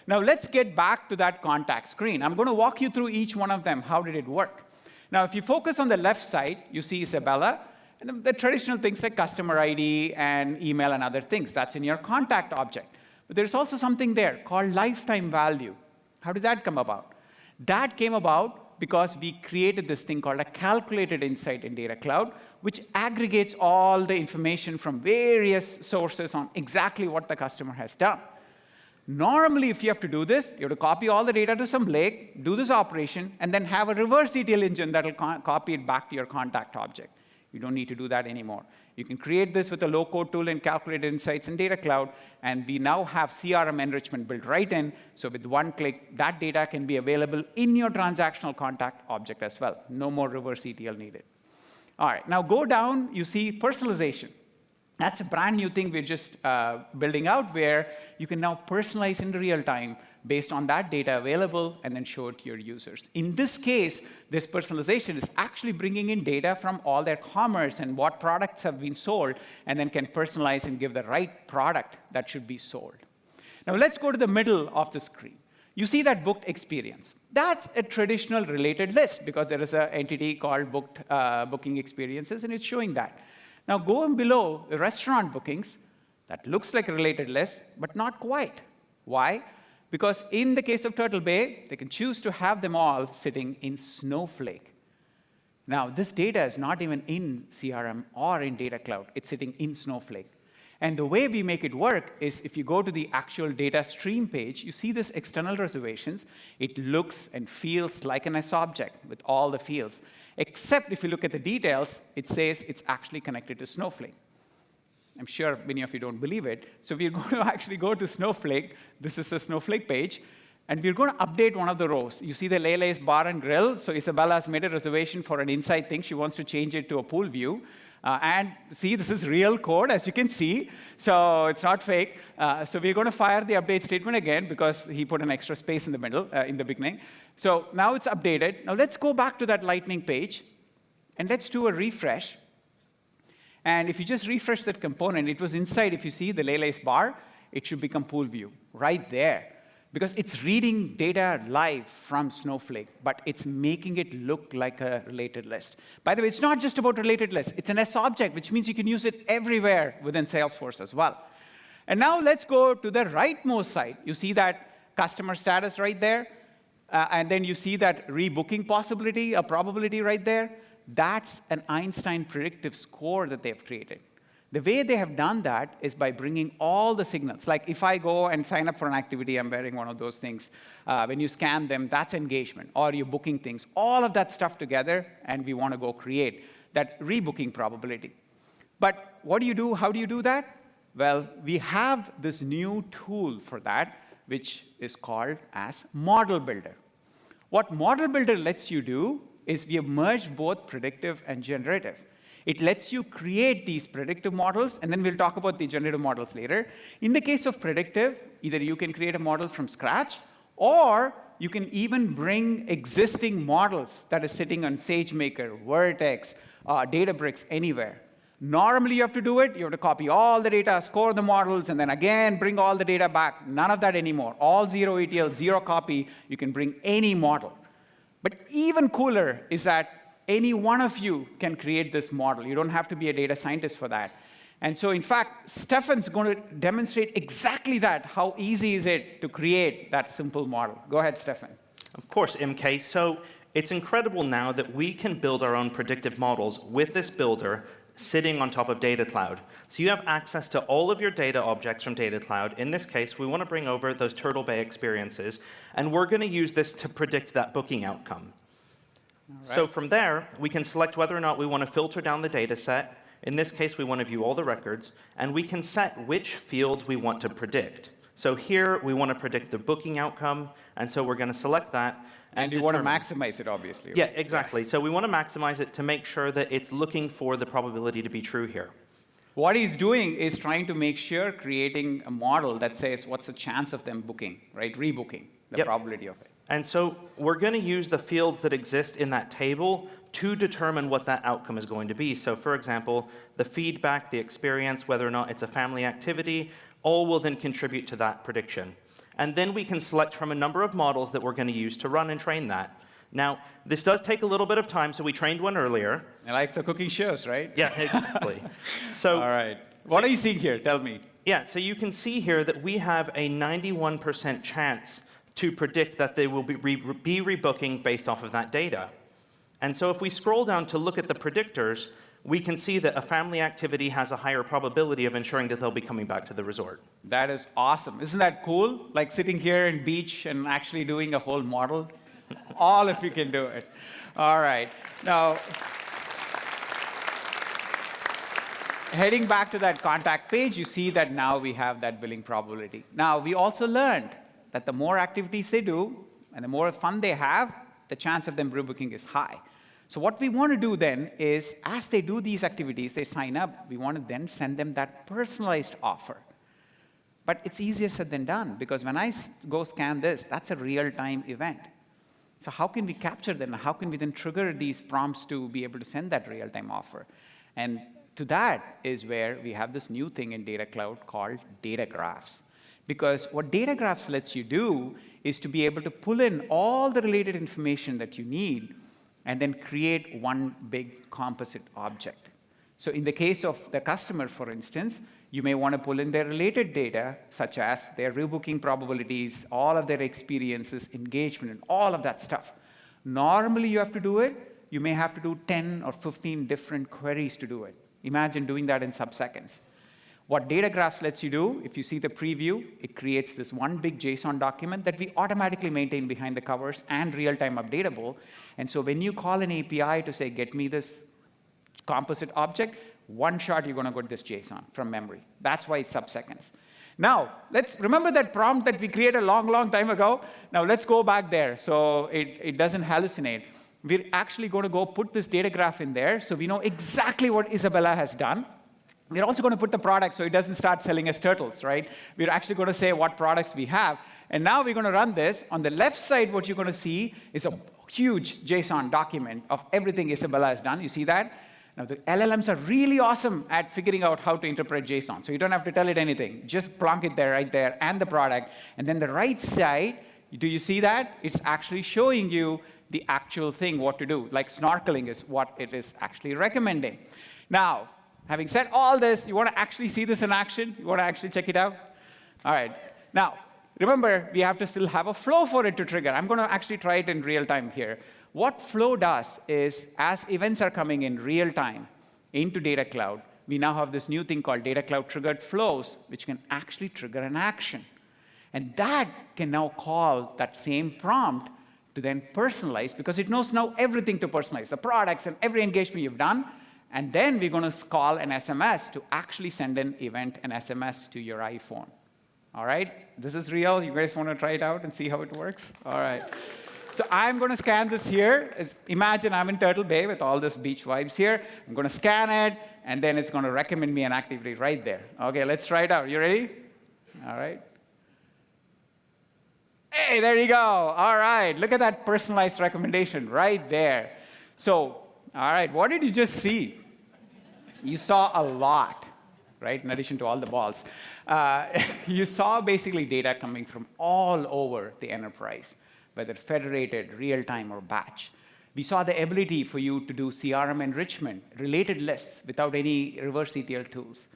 Now, let's get back to that contact screen. I'm going to walk you through each one of them. How did it work? Now, if you focus on the left side, you see Isabella, and the traditional things like customer ID and email and other things. That's in your contact object. But there's also something there called lifetime value. How did that come about? That came about because we created this thing called a calculated insight in Data Cloud, which aggregates all the information from various sources on exactly what the customer has done. Normally, if you have to do this, you have to copy all the data to some lake, do this operation, and then have a reverse ETL engine that will copy it back to your contact object. You don't need to do that anymore. You can create this with a low-code tool in Calculated Insights in Data Cloud, and we now have CRM enrichment built right in, so with one click, that data can be available in your transactional contact object as well. No more reverse ETL needed. All right, now go down, you see personalization. That's a brand new thing we're just building out, where you can now personalize in real time based on that data available and then show it to your users. In this case, this personalization is actually bringing in data from all their commerce and what products have been sold, and then can personalize and give the right product that should be sold. Now let's go to the middle of the screen. You see that booked experience. That's a traditional related list, because there is an entity called booking experiences, and it's showing that. Now, going below the restaurant bookings, that looks like a related list, but not quite. Why? Because in the case of Turtle Bay, they can choose to have them all sitting in Snowflake. Now, this data is not even in CRM or in Data Cloud. It's sitting in Snowflake. And the way we make it work is, if you go to the actual data stream page, you see this external reservations. It looks and feels like an S object with all the fields. Except if you look at the details, it says it's actually connected to Snowflake. I'm sure many of you don't believe it. So we're going to actually go to Snowflake. This is the Snowflake page. And we're going to update one of the rows. You see the Lele's Bar and Grill. So Isabella has made a reservation for an inside thing. She wants to change it to a pool view. And see, this is real code, as you can see. So it's not fake. So we're going to fire the update statement again, because he put an extra space in the middle, in the beginning. So now it's updated. Now let's go back to that Lightning page, and let's do a refresh. And if you just refresh that component, it was inside. If you see the Lele's Bar, it should become pool view right there, because it's reading data live from Snowflake, but it's making it look like a related list. By the way, it's not just about related lists. It's an S object, which means you can use it everywhere within Salesforce as well. And now let's go to the rightmost side. You see that customer status right there, and then you see that rebooking possibility, a probability right there. That's an Einstein predictive score that they've created. The way they have done that is by bringing all the signals. Like if I go and sign up for an activity, I'm wearing one of those things. When you scan them, that's engagement, or you're booking things. All of that stuff together, and we want to go create that rebooking probability. But what do you do? How do you do that? Well, we have this new tool for that, which is called as Model Builder. What Model Builder lets you do is we have merged both predictive and generative. It lets you create these predictive models, and then we'll talk about the generative models later. In the case of predictive, either you can create a model from scratch, or you can even bring existing models that are sitting on SageMaker, Vertex, Databricks, anywhere. Normally, you have to do it. You have to copy all the data, score the models, and then again, bring all the data back. None of that anymore. All zero ETL, zero copy. You can bring any model. But even cooler is that any one of you can create this model. You don't have to be a data scientist for that. And so, in fact, Stefan's going to demonstrate exactly that. How easy is it to create that simple model? Go ahead, Stefan. Of course, MK. So it's incredible now that we can build our own predictive models with this builder sitting on top of Data Cloud. So you have access to all of your data objects from Data Cloud. In this case, we want to bring over those Turtle Bay experiences, and we're going to use this to predict that booking outcome. Right. So from there, we can select whether or not we want to filter down the data set. In this case, we want to view all the records, and we can set which field we want to predict. So here, we want to predict the booking outcome, and so we're going to select that. And you want to maximize it, obviously. Yeah, exactly. So we want to maximize it to make sure that it's looking for the probability to be true here. What he's doing is trying to make sure, creating a model that says what's the chance of them booking, right? Rebooking, the probability of it. And so we're going to use the fields that exist in that table to determine what that outcome is going to be. So for example, the feedback, the experience, whether or not it's a family activity, all will then contribute to that prediction. And then we can select from a number of models that we're going to use to run and train that. Now, this does take a little bit of time, so we trained one earlier. I like the cooking shows, right? Yeah, exactly. So, all right. What are you seeing here? Tell me. Yeah, so you can see here that we have a 91% chance to predict that they will be rebooking based off of that data. And so if we scroll down to look at the predictors, we can see that a family activity has a higher probability of ensuring that they'll be coming back to the resort. That is awesome. Isn't that cool? Like sitting here in beach and actually doing a whole model? All of you can do it. All right. Now, heading back to that contact page, you see that now we have that billing probability. Now, we also learned that the more activities they do and the more fun they have, the chance of them rebooking is high. So what we want to do then is, as they do these activities, they sign up, we want to then send them that personalized offer. But it's easier said than done, because when I go scan this, that's a real-time event. So how can we capture them? How can we then trigger these prompts to be able to send that real-time offer? And to that is where we have this new thing in Data Cloud called data graphs. Because what data graphs lets you do is to be able to pull in all the related information that you need and then create one big composite object. So in the case of the customer, for instance, you may want to pull in their related data, such as their rebooking probabilities, all of their experiences, engagement, and all of that stuff. Normally, you have to do it. You may have to do 10 or 15 different queries to do it. Imagine doing that in sub-seconds. What data graphs lets you do, if you see the preview, it creates this one big JSON document that we automatically maintain behind the covers and real-time updatable. And so when you call an API to say, get me this composite object, one shot, you're going to get this JSON from memory. That's why it's sub-seconds. Now, let's remember that prompt that we created a long, long time ago. Now, let's go back there so it doesn't hallucinate. We're actually going to go put this data graph in there so we know exactly what Isabella has done. We're also going to put the product so it doesn't start selling us turtles, right? We're actually going to say what products we have. And now we're going to run this. On the left side, what you're going to see is a huge JSON document of everything Isabella has done. You see that? Now, the LLMs are really awesome at figuring out how to interpret JSON. So you don't have to tell it anything. Just plonk it there, right there, and the product. And then the right side, do you see that? It's actually showing you the actual thing, what to do. Like snorkeling is what it is actually recommending. Now, having said all this, you want to actually see this in action? You want to actually check it out? All right. Now, remember, we have to still have a flow for it to trigger. I'm going to actually try it in real time here. What flow does is, as events are coming in real time into Data Cloud, we now have this new thing called Data Cloud Triggered Flows, which can actually trigger an action. And that can now call that same prompt to then personalize, because it knows now everything to personalize, the products and every engagement you've done. And then we're going to call an SMS to actually send an event, an SMS to your iPhone. All right? This is real. You guys want to try it out and see how it works? All right. So I'm going to scan this here. Imagine I'm in Turtle Bay with all this beach vibes here. I'm going to scan it, and then it's going to recommend me an activity right there. OK, let's try it out. You ready? All right. Hey, there you go. All right. Look at that personalized recommendation right there. So, all right, what did you just see? You saw a lot, right, in addition to all the balls. You saw basically data coming from all over the enterprise, whether federated, real-time, or batch. We saw the ability for you to do CRM enrichment, related lists, without any reverse ETL tools.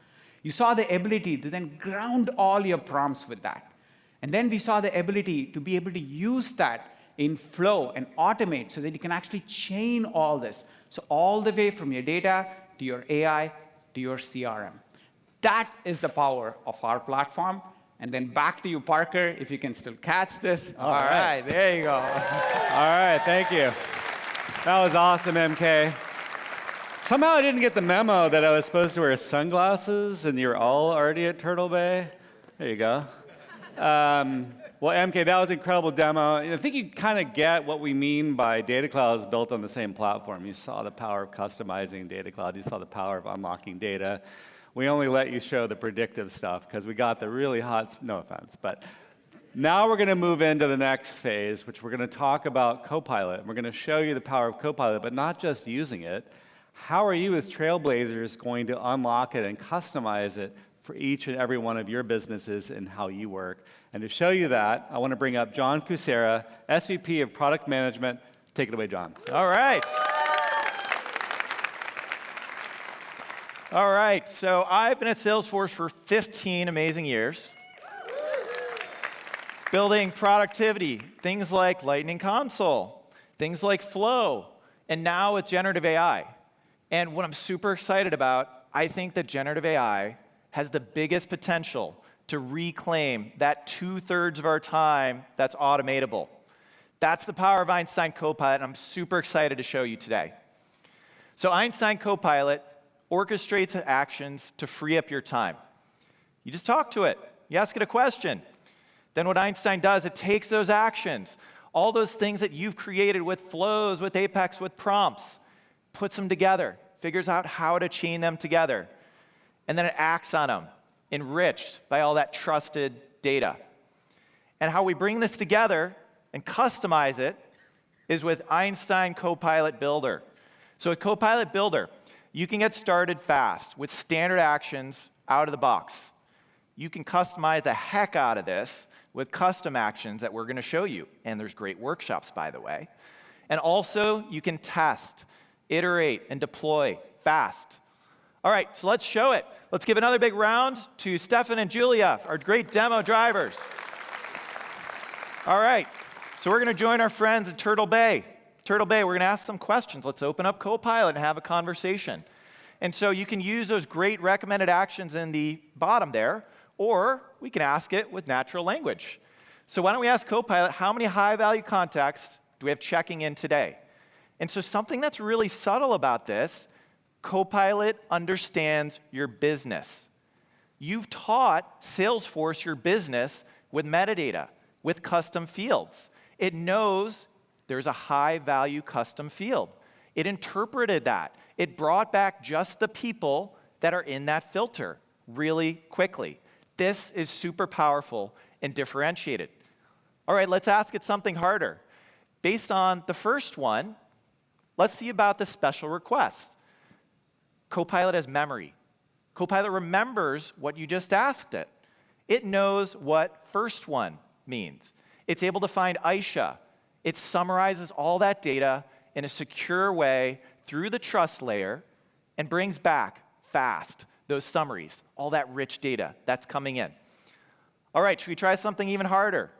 You saw the ability to then ground all your prompts with that. And then we saw the ability to be able to use that in flow and automate so that you can actually chain all this. So all the way from your data to your AI to your CRM. That is the power of our platform. And then back to you, Parker, if you can still catch this. All right, there you go. All right, thank you. That was awesome, MK. Somehow I didn't get the memo that I was supposed to wear sunglasses, and you're all already at Turtle Bay. There you go. Well, MK, that was an incredible demo. I think you kind of get what we mean by Data Cloud is built on the same platform. You saw the power of customizing Data Cloud. You saw the power of unlocking data. We only let you show the predictive stuff because we got the really hot, no offense, but now we're going to move into the next phase, which we're going to talk about Copilot. We're going to show you the power of Copilot, but not just using it. How are you as Trailblazers going to unlock it and customize it for each and every one of your businesses and how you work? And to show you that, I want to bring up John Kucera, SVP of Product Management. Take it away, John. All right. All right, so I've been at Salesforce for 15 amazing years, building productivity, things like Lightning Console, things like Flow, and now with generative AI. And what I'm super excited about, I think that generative AI has the biggest potential to reclaim that 2/3 of our time that's automatable. That's the power of Einstein Copilot, and I'm super excited to show you today. So Einstein Copilot orchestrates actions to free up your time. You just talk to it. You ask it a question. Then what Einstein does, it takes those actions, all those things that you've created with flows, with Apex, with prompts, puts them together, figures out how to chain them together, and then it acts on them, enriched by all that trusted data. And how we bring this together and customize it is with Einstein Copilot Builder. So with Copilot Builder, you can get started fast with standard actions out of the box. You can customize the heck out of this with custom actions that we're going to show you. And there's great workshops, by the way. And also, you can test, iterate, and deploy fast. All right, so let's show it. Let's give another big round to Stefan and Julia, our great demo drivers. All right, so we're going to join our friends at Turtle Bay. Turtle Bay, we're going to ask some questions. Let's open up Copilot and have a conversation. And so you can use those great recommended actions in the bottom there, or we can ask it with natural language. So why don't we ask Copilot, how many high-value contacts do we have checking in today? And so something that's really subtle about this, Copilot understands your business. You've taught Salesforce your business with metadata, with custom fields. It knows there's a high-value custom field. It interpreted that. It brought back just the people that are in that filter really quickly. This is super powerful and differentiated. All right, let's ask it something harder. Based on the first one, let's see about the special request. Copilot has memory. Copilot remembers what you just asked it. It knows what first one means. It's able to find Aisha. It summarizes all that data in a secure way through the trust layer and brings back fast those summaries, all that rich data that's coming in. All right, should we try something even harder?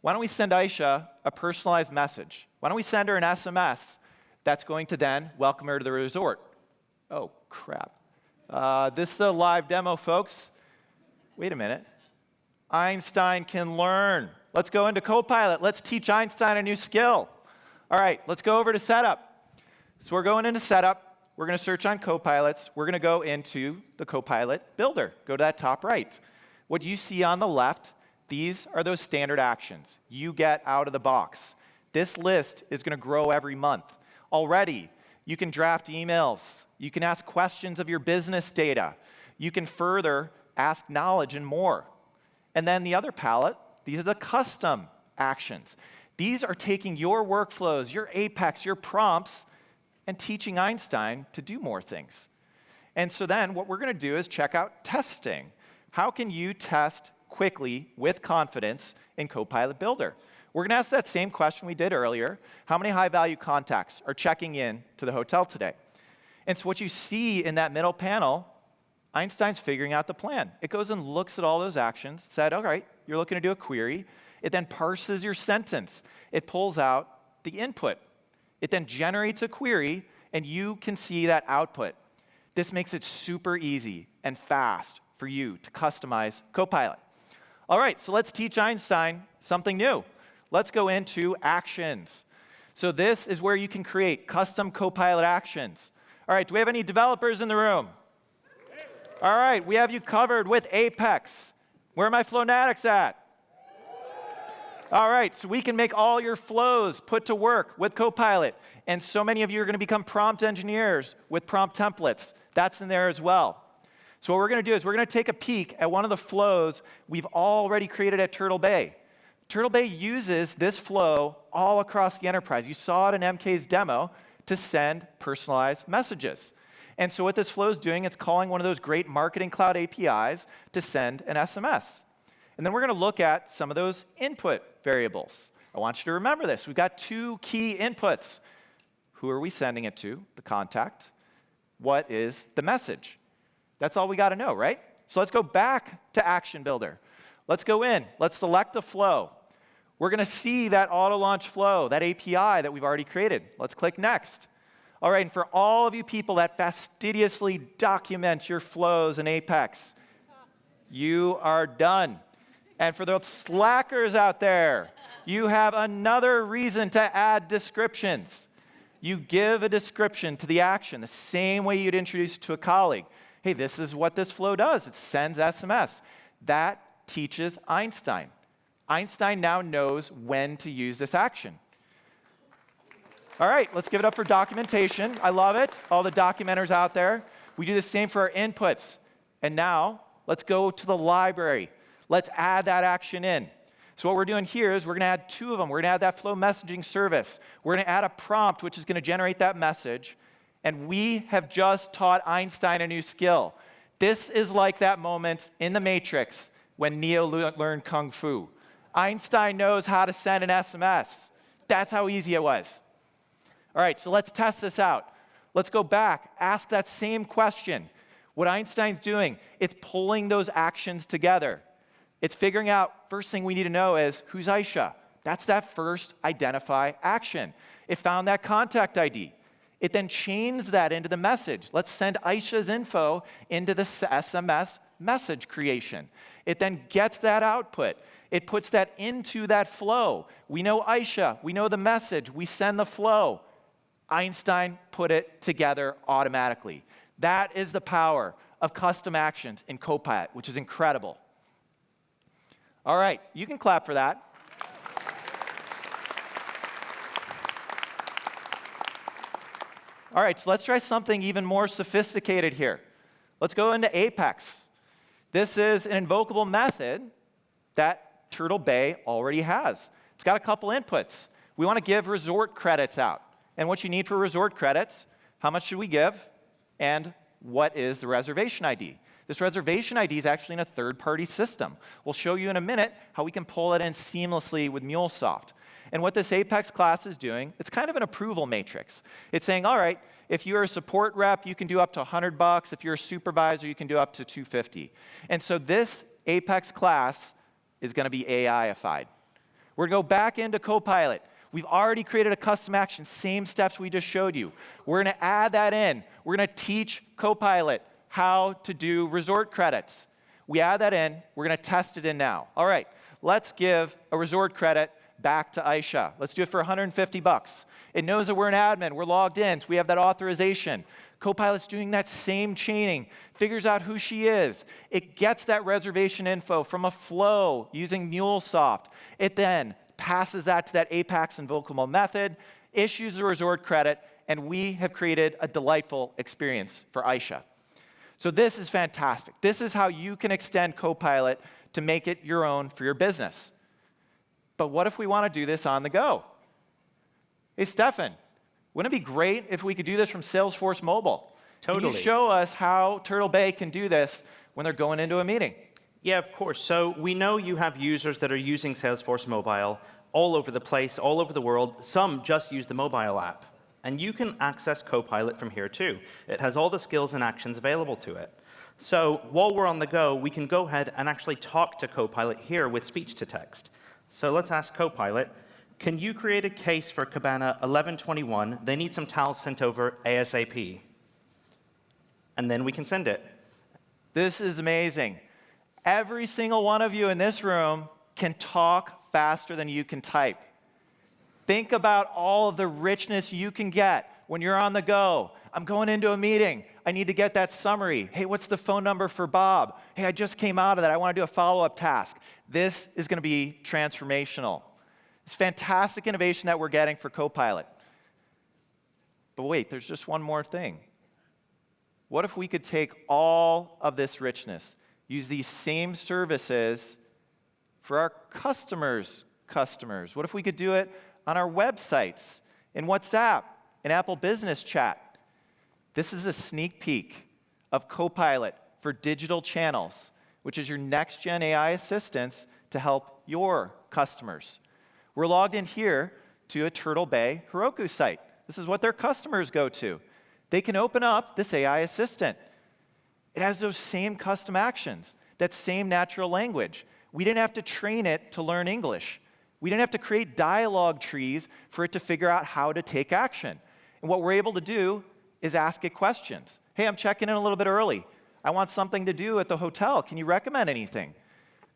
Why don't we send Aisha a personalized message? Why don't we send her an SMS that's going to then welcome her to the resort? Oh, crap. This is a live demo, folks. Wait a minute. Einstein can learn. Let's go into Copilot. Let's teach Einstein a new skill. All right, let's go over to Setup. So we're going into Setup. We're going to search on Copilots. We're going to go into the Copilot Builder. Go to that top right. What you see on the left, these are those standard actions you get out of the box. This list is going to grow every month. Already, you can draft emails. You can ask questions of your business data. You can further ask knowledge and more. And then the other palette, these are the custom actions. These are taking your workflows, your Apex, your prompts, and teaching Einstein to do more things. And so then what we're going to do is check out testing. How can you test quickly with confidence in Copilot Builder? We're going to ask that same question we did earlier. How many high-value contacts are checking in to the hotel today? And so what you see in that middle panel, Einstein's figuring out the plan. It goes and looks at all those actions, said, all right, you're looking to do a query. It then parses your sentence. It pulls out the input. It then generates a query, and you can see that output. This makes it super easy and fast for you to customize Copilot. All right, so let's teach Einstein something new. Let's go into actions. So this is where you can create custom Copilot actions. All right, do we have any developers in the room? All right, we have you covered with Apex. Where are my Flownatics at? All right, so we can make all your flows put to work with Copilot. And so many of you are going to become prompt engineers with prompt templates. That's in there as well. So what we're going to do is we're going to take a peek at one of the flows we've already created at Turtle Bay. Turtle Bay uses this flow all across the enterprise. You saw it in MK's demo to send personalized messages. And so what this flow is doing, it's calling one of those great Marketing Cloud APIs to send an SMS. And then we're going to look at some of those input variables. I want you to remember this. We've got two key inputs. Who are we sending it to? The contact. What is the message? That's all we got to know, right? So let's go back to Action Builder. Let's go in. Let's select a flow. We're going to see that auto-launch flow, that API that we've already created. Let's click Next. All right, and for all of you people that fastidiously document your flows in Apex, you are done. And for those slackers out there, you have another reason to add descriptions. You give a description to the action the same way you'd introduce it to a colleague. Hey, this is what this flow does. It sends SMS. That teaches Einstein. Einstein now knows when to use this action. All right, let's give it up for documentation. I love it. All the documenters out there. We do the same for our inputs. And now, let's go to the library. Let's add that action in. So what we're doing here is we're going to add two of them. We're going to add that flow messaging service. We're going to add a prompt, which is going to generate that message. And we have just taught Einstein a new skill. This is like that moment in The Matrix when Neo learned Kung Fu. Einstein knows how to send an SMS. That's how easy it was. All right, so let's test this out. Let's go back, ask that same question. What Einstein's doing, it's pulling those actions together. It's figuring out, first thing we need to know is, who's Aisha? That's that first identify action. It found that contact ID. It then chains that into the message. Let's send Aisha's info into the SMS message creation. It then gets that output. It puts that into that flow. We know Aisha. We know the message. We send the flow. Einstein put it together automatically. That is the power of custom actions in Copilot, which is incredible. All right, you can clap for that. All right, so let's try something even more sophisticated here. Let's go into Apex. This is an invocable method that Turtle Bay already has. It's got a couple inputs. We want to give resort credits out. And what you need for resort credits, how much should we give? And what is the reservation ID? This reservation ID is actually in a third-party system. We'll show you in a minute how we can pull it in seamlessly with MuleSoft. And what this Apex class is doing, it's kind of an approval matrix. It's saying, all right, if you're a support rep, you can do up to $100. If you're a supervisor, you can do up to $250. And so this Apex class is going to be AI-ified. We're going to go back into Copilot. We've already created a custom action, same steps we just showed you. We're going to add that in. We're going to teach Copilot how to do resort credits. We add that in. We're going to test it in now. All right, let's give a resort credit back to Aisha. Let's do it for 150 bucks. It knows that we're an admin. We're logged in, so we have that authorization. Copilot's doing that same chaining, figures out who she is. It gets that reservation info from a flow using MuleSoft. It then passes that to that Apex invocable method, issues a resort credit, and we have created a delightful experience for Aisha. So this is fantastic. This is how you can extend Copilot to make it your own for your business. But what if we want to do this on the go? Hey, Stefan, wouldn't it be great if we could do this from Salesforce Mobile? Totally. Can you show us how Turtle Bay can do this when they're going into a meeting? Yeah, of course. So we know you have users that are using Salesforce Mobile all over the place, all over the world. Some just use the mobile app. And you can access Copilot from here too. It has all the skills and actions available to it. So while we're on the go, we can go ahead and actually talk to Copilot here with speech to text. So let's ask Copilot, can you create a case for Cabana 1121? They need some towels sent over ASAP. And then we can send it. This is amazing. Every single one of you in this room can talk faster than you can type. Think about all of the richness you can get when you're on the go. I'm going into a meeting. I need to get that summary. Hey, what's the phone number for Bob? Hey, I just came out of that. I want to do a follow-up task. This is going to be transformational. It's fantastic innovation that we're getting for Copilot. But wait, there's just one more thing. What if we could take all of this richness, use these same services for our customers' customers? What if we could do it on our websites, in WhatsApp, in Apple Business Chat? This is a sneak peek of Copilot for digital channels, which is your next-gen AI assistance to help your customers. We're logged in here to a Turtle Bay Heroku site. This is what their customers go to. They can open up this AI assistant. It has those same custom actions, that same natural language. We didn't have to train it to learn English. We didn't have to create dialogue trees for it to figure out how to take action. And what we're able to do is ask it questions. Hey, I'm checking in a little bit early. I want something to do at the hotel. Can you recommend anything?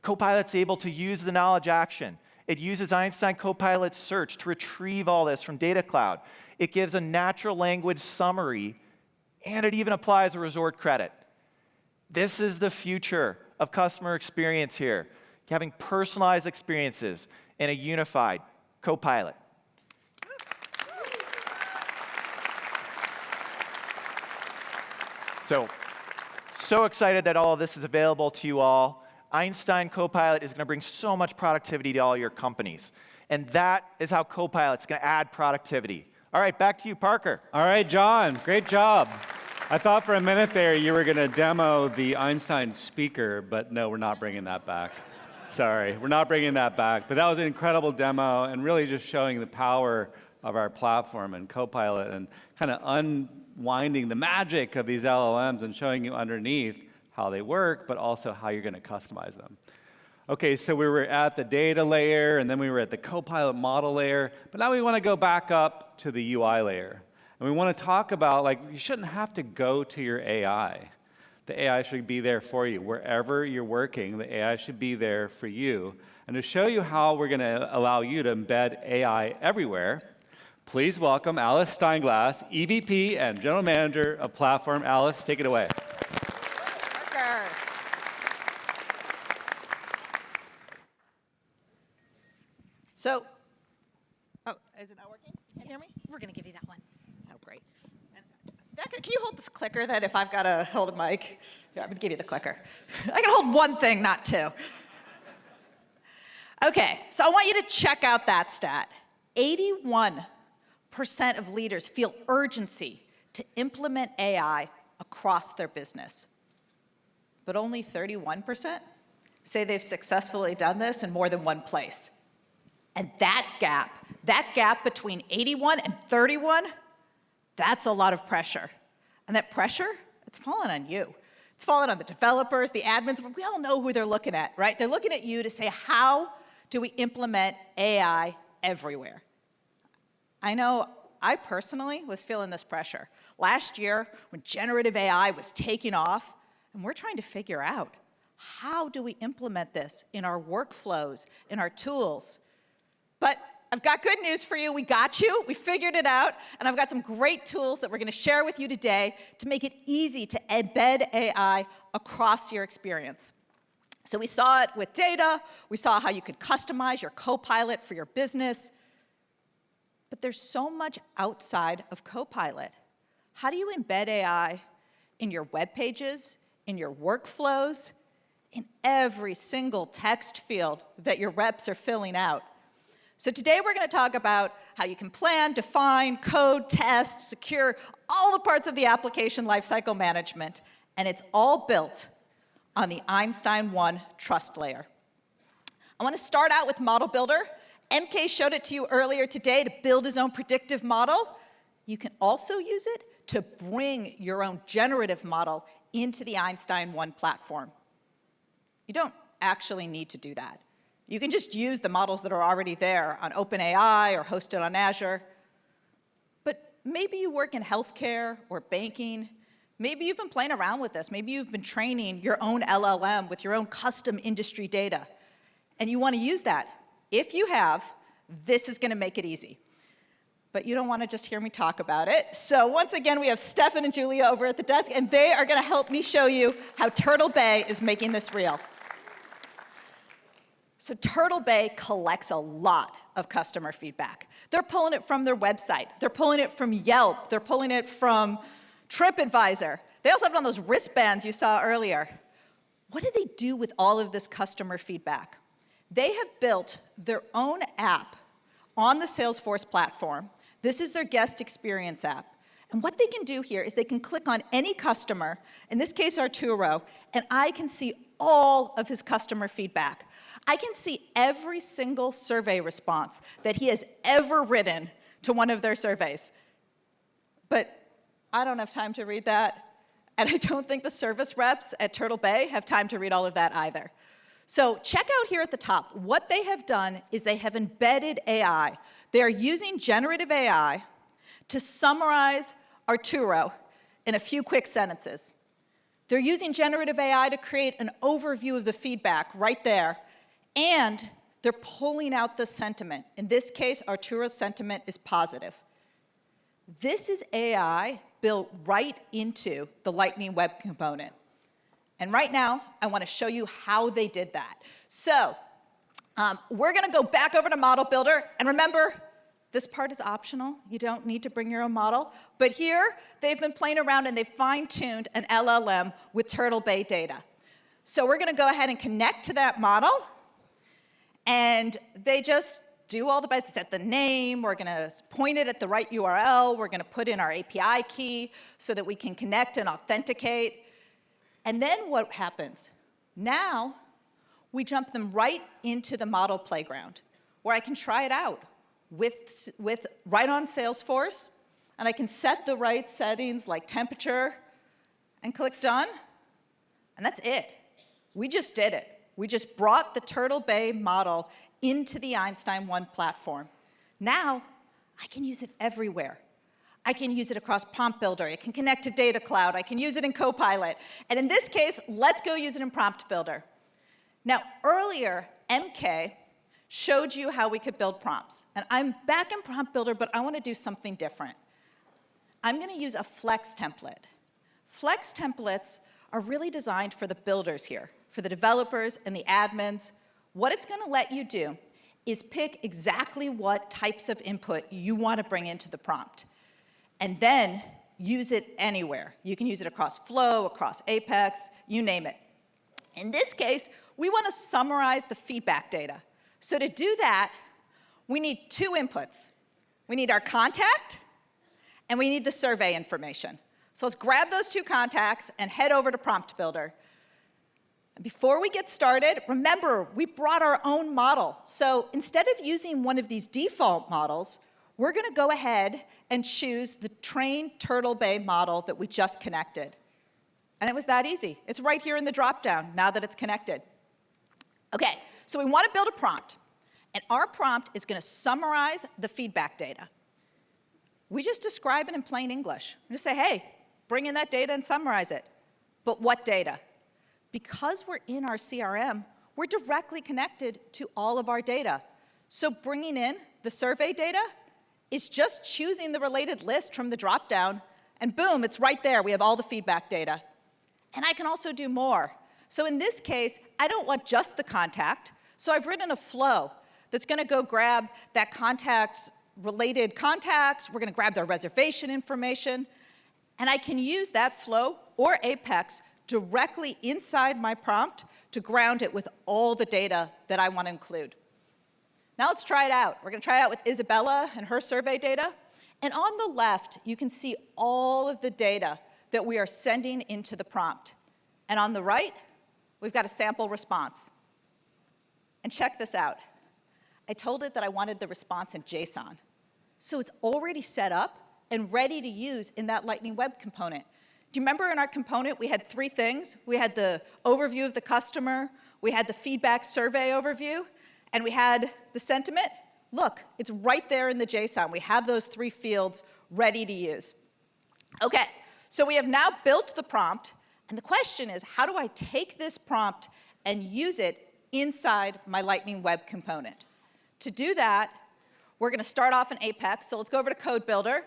Copilot's able to use the knowledge action. It uses Einstein Copilot Search to retrieve all this from Data Cloud. It gives a natural language summary, and it even applies a resort credit. This is the future of customer experience here, having personalized experiences in a unified Copilot. So excited that all of this is available to you all. Einstein Copilot is going to bring so much productivity to all your companies. And that is how Copilot's going to add productivity. All right, back to you, Parker. All right, John, great job. I thought for a minute there you were going to demo the Einstein speaker, but no, we're not bringing that back. Sorry, we're not bringing that back. But that was an incredible demo and really just showing the power of our platform and Copilot and kind of unwinding the magic of these LLMs and showing you underneath how they work, but also how you're going to customize them. Okay, so we were at the data layer, and then we were at the Copilot model layer, but now we want to go back up to the UI layer. And we want to talk about, like, you shouldn't have to go to your AI. The AI should be there for you. Wherever you're working, the AI should be there for you. And to show you how we're going to allow you to embed AI everywhere, please welcome Alice Steinglass, EVP and General Manager of Platform. Alice, take it away. So, oh, is it not working? Can you hear me? We're going to give you that one. Oh, great. And Becca, can you hold this clicker that if I've got to hold a mic? Yeah, I'm going to give you the clicker. I can hold one thing, not two. Okay, so I want you to check out that stat. 81% of leaders feel urgency to implement AI across their business. But only 31% say they've successfully done this in more than one place. And that gap between 81 and 31, that's a lot of pressure. And that pressure, it's falling on you. It's falling on the developers, the admins. We all know who they're looking at, right? They're looking at you to say, how do we implement AI everywhere? I know I personally was feeling this pressure. Last year, when generative AI was taking off, and we're trying to figure out, how do we implement this in our workflows, in our tools? But I've got good news for you. We got you. We figured it out. And I've got some great tools that we're going to share with you today to make it easy to embed AI across your experience. So we saw it with data. We saw how you could customize your Copilot for your business. But there's so much outside of Copilot. How do you embed AI in your web pages, in your workflows, in every single text field that your reps are filling out? So today we're going to talk about how you can plan, define, code, test, secure all the parts of the application lifecycle management, and it's all built on the Einstein 1 trust layer. I want to start out with Model Builder. MK showed it to you earlier today to build his own predictive model. You can also use it to bring your own generative model into the Einstein 1 platform. You don't actually need to do that. You can just use the models that are already there on OpenAI or hosted on Azure. But maybe you work in healthcare or banking. Maybe you've been playing around with this. Maybe you've been training your own LLM with your own custom industry data. And you want to use that. If you have, this is going to make it easy. But you don't want to just hear me talk about it. So once again, we have Stefan and Julia over at the desk, and they are going to help me show you how Turtle Bay is making this real. So Turtle Bay collects a lot of customer feedback. They're pulling it from their website. They're pulling it from Yelp. They're pulling it from TripAdvisor. They also have it on those wristbands you saw earlier. What do they do with all of this customer feedback? They have built their own app on the Salesforce platform. This is their guest experience app. And what they can do here is they can click on any customer, in this case Arturo, and I can see all of his customer feedback. I can see every single survey response that he has ever written to one of their surveys. But I don't have time to read that, and I don't think the service reps at Turtle Bay have time to read all of that either. So check out here at the top. What they have done is they have embedded AI. They are using generative AI to summarize Arturo in a few quick sentences. They're using generative AI to create an overview of the feedback right there, and they're pulling out the sentiment. In this case, Arturo's sentiment is positive. This is AI built right into the Lightning Web Component. And right now, I want to show you how they did that. So we're going to go back over to Model Builder. And remember, this part is optional. You don't need to bring your own model. But here, they've been playing around, and they've fine-tuned an LLM with Turtle Bay data. So we're going to go ahead and connect to that model. And they just do all the basics. Set the name. We're going to point it at the right URL. We're going to put in our API key so that we can connect and authenticate. And then what happens? Now, we jump them right into the model playground, where I can try it out right on Salesforce, and I can set the right settings like temperature, and click Done, and that's it. We just did it. We just brought the Turtle Bay model into the Einstein 1 platform. Now, I can use it everywhere. I can use it across Prompt Builder. I can connect to Data Cloud. I can use it in Copilot. And in this case, let's go use it in Prompt Builder. Now, earlier, MK showed you how we could build prompts. And I'm back in Prompt Builder, but I want to do something different. I'm going to use a Flex template. Flex templates are really designed for the builders here, for the developers and the admins. What it's going to let you do is pick exactly what types of input you want to bring into the prompt, and then use it anywhere. You can use it across Flow, across Apex, you name it. In this case, we want to summarize the feedback data. So to do that, we need two inputs. We need our contact, and we need the survey information. So let's grab those two contacts and head over to Prompt Builder. Before we get started, remember, we brought our own model. So instead of using one of these default models, we're going to go ahead and choose the trained Turtle Bay model that we just connected. And it was that easy. It's right here in the dropdown now that it's connected. OK, so we want to build a prompt. And our prompt is going to summarize the feedback data. we just describe it in plain English. We just say, hey, bring in that data and summarize it. But what data? Because we're in our CRM, we're directly connected to all of our data. So bringing in the survey data is just choosing the related list from the dropdown, and boom, it's right there. We have all the feedback data. And I can also do more. So in this case, I don't want just the contact, so I've written a flow that's going to go grab that contact's related contacts. We're going to grab their reservation information, and I can use that flow or Apex directly inside my prompt to ground it with all the data that I want to include. Now let's try it out. We're going to try it out with Isabella and her survey data. And on the left, you can see all of the data that we are sending into the prompt. And on the right, we've got a sample response. And check this out. I told it that I wanted the response in JSON. So it's already set up and ready to use in that Lightning Web component. Do you remember in our component, we had 3 things? We had the overview of the customer, we had the feedback survey overview, and we had the sentiment. Look, it's right there in the JSON. We have those 3 fields ready to use. Okay, so we have now built the prompt, and the question is, how do I take this prompt and use it inside my Lightning Web component? To do that, we're going to start off in Apex. So let's go over to Code Builder.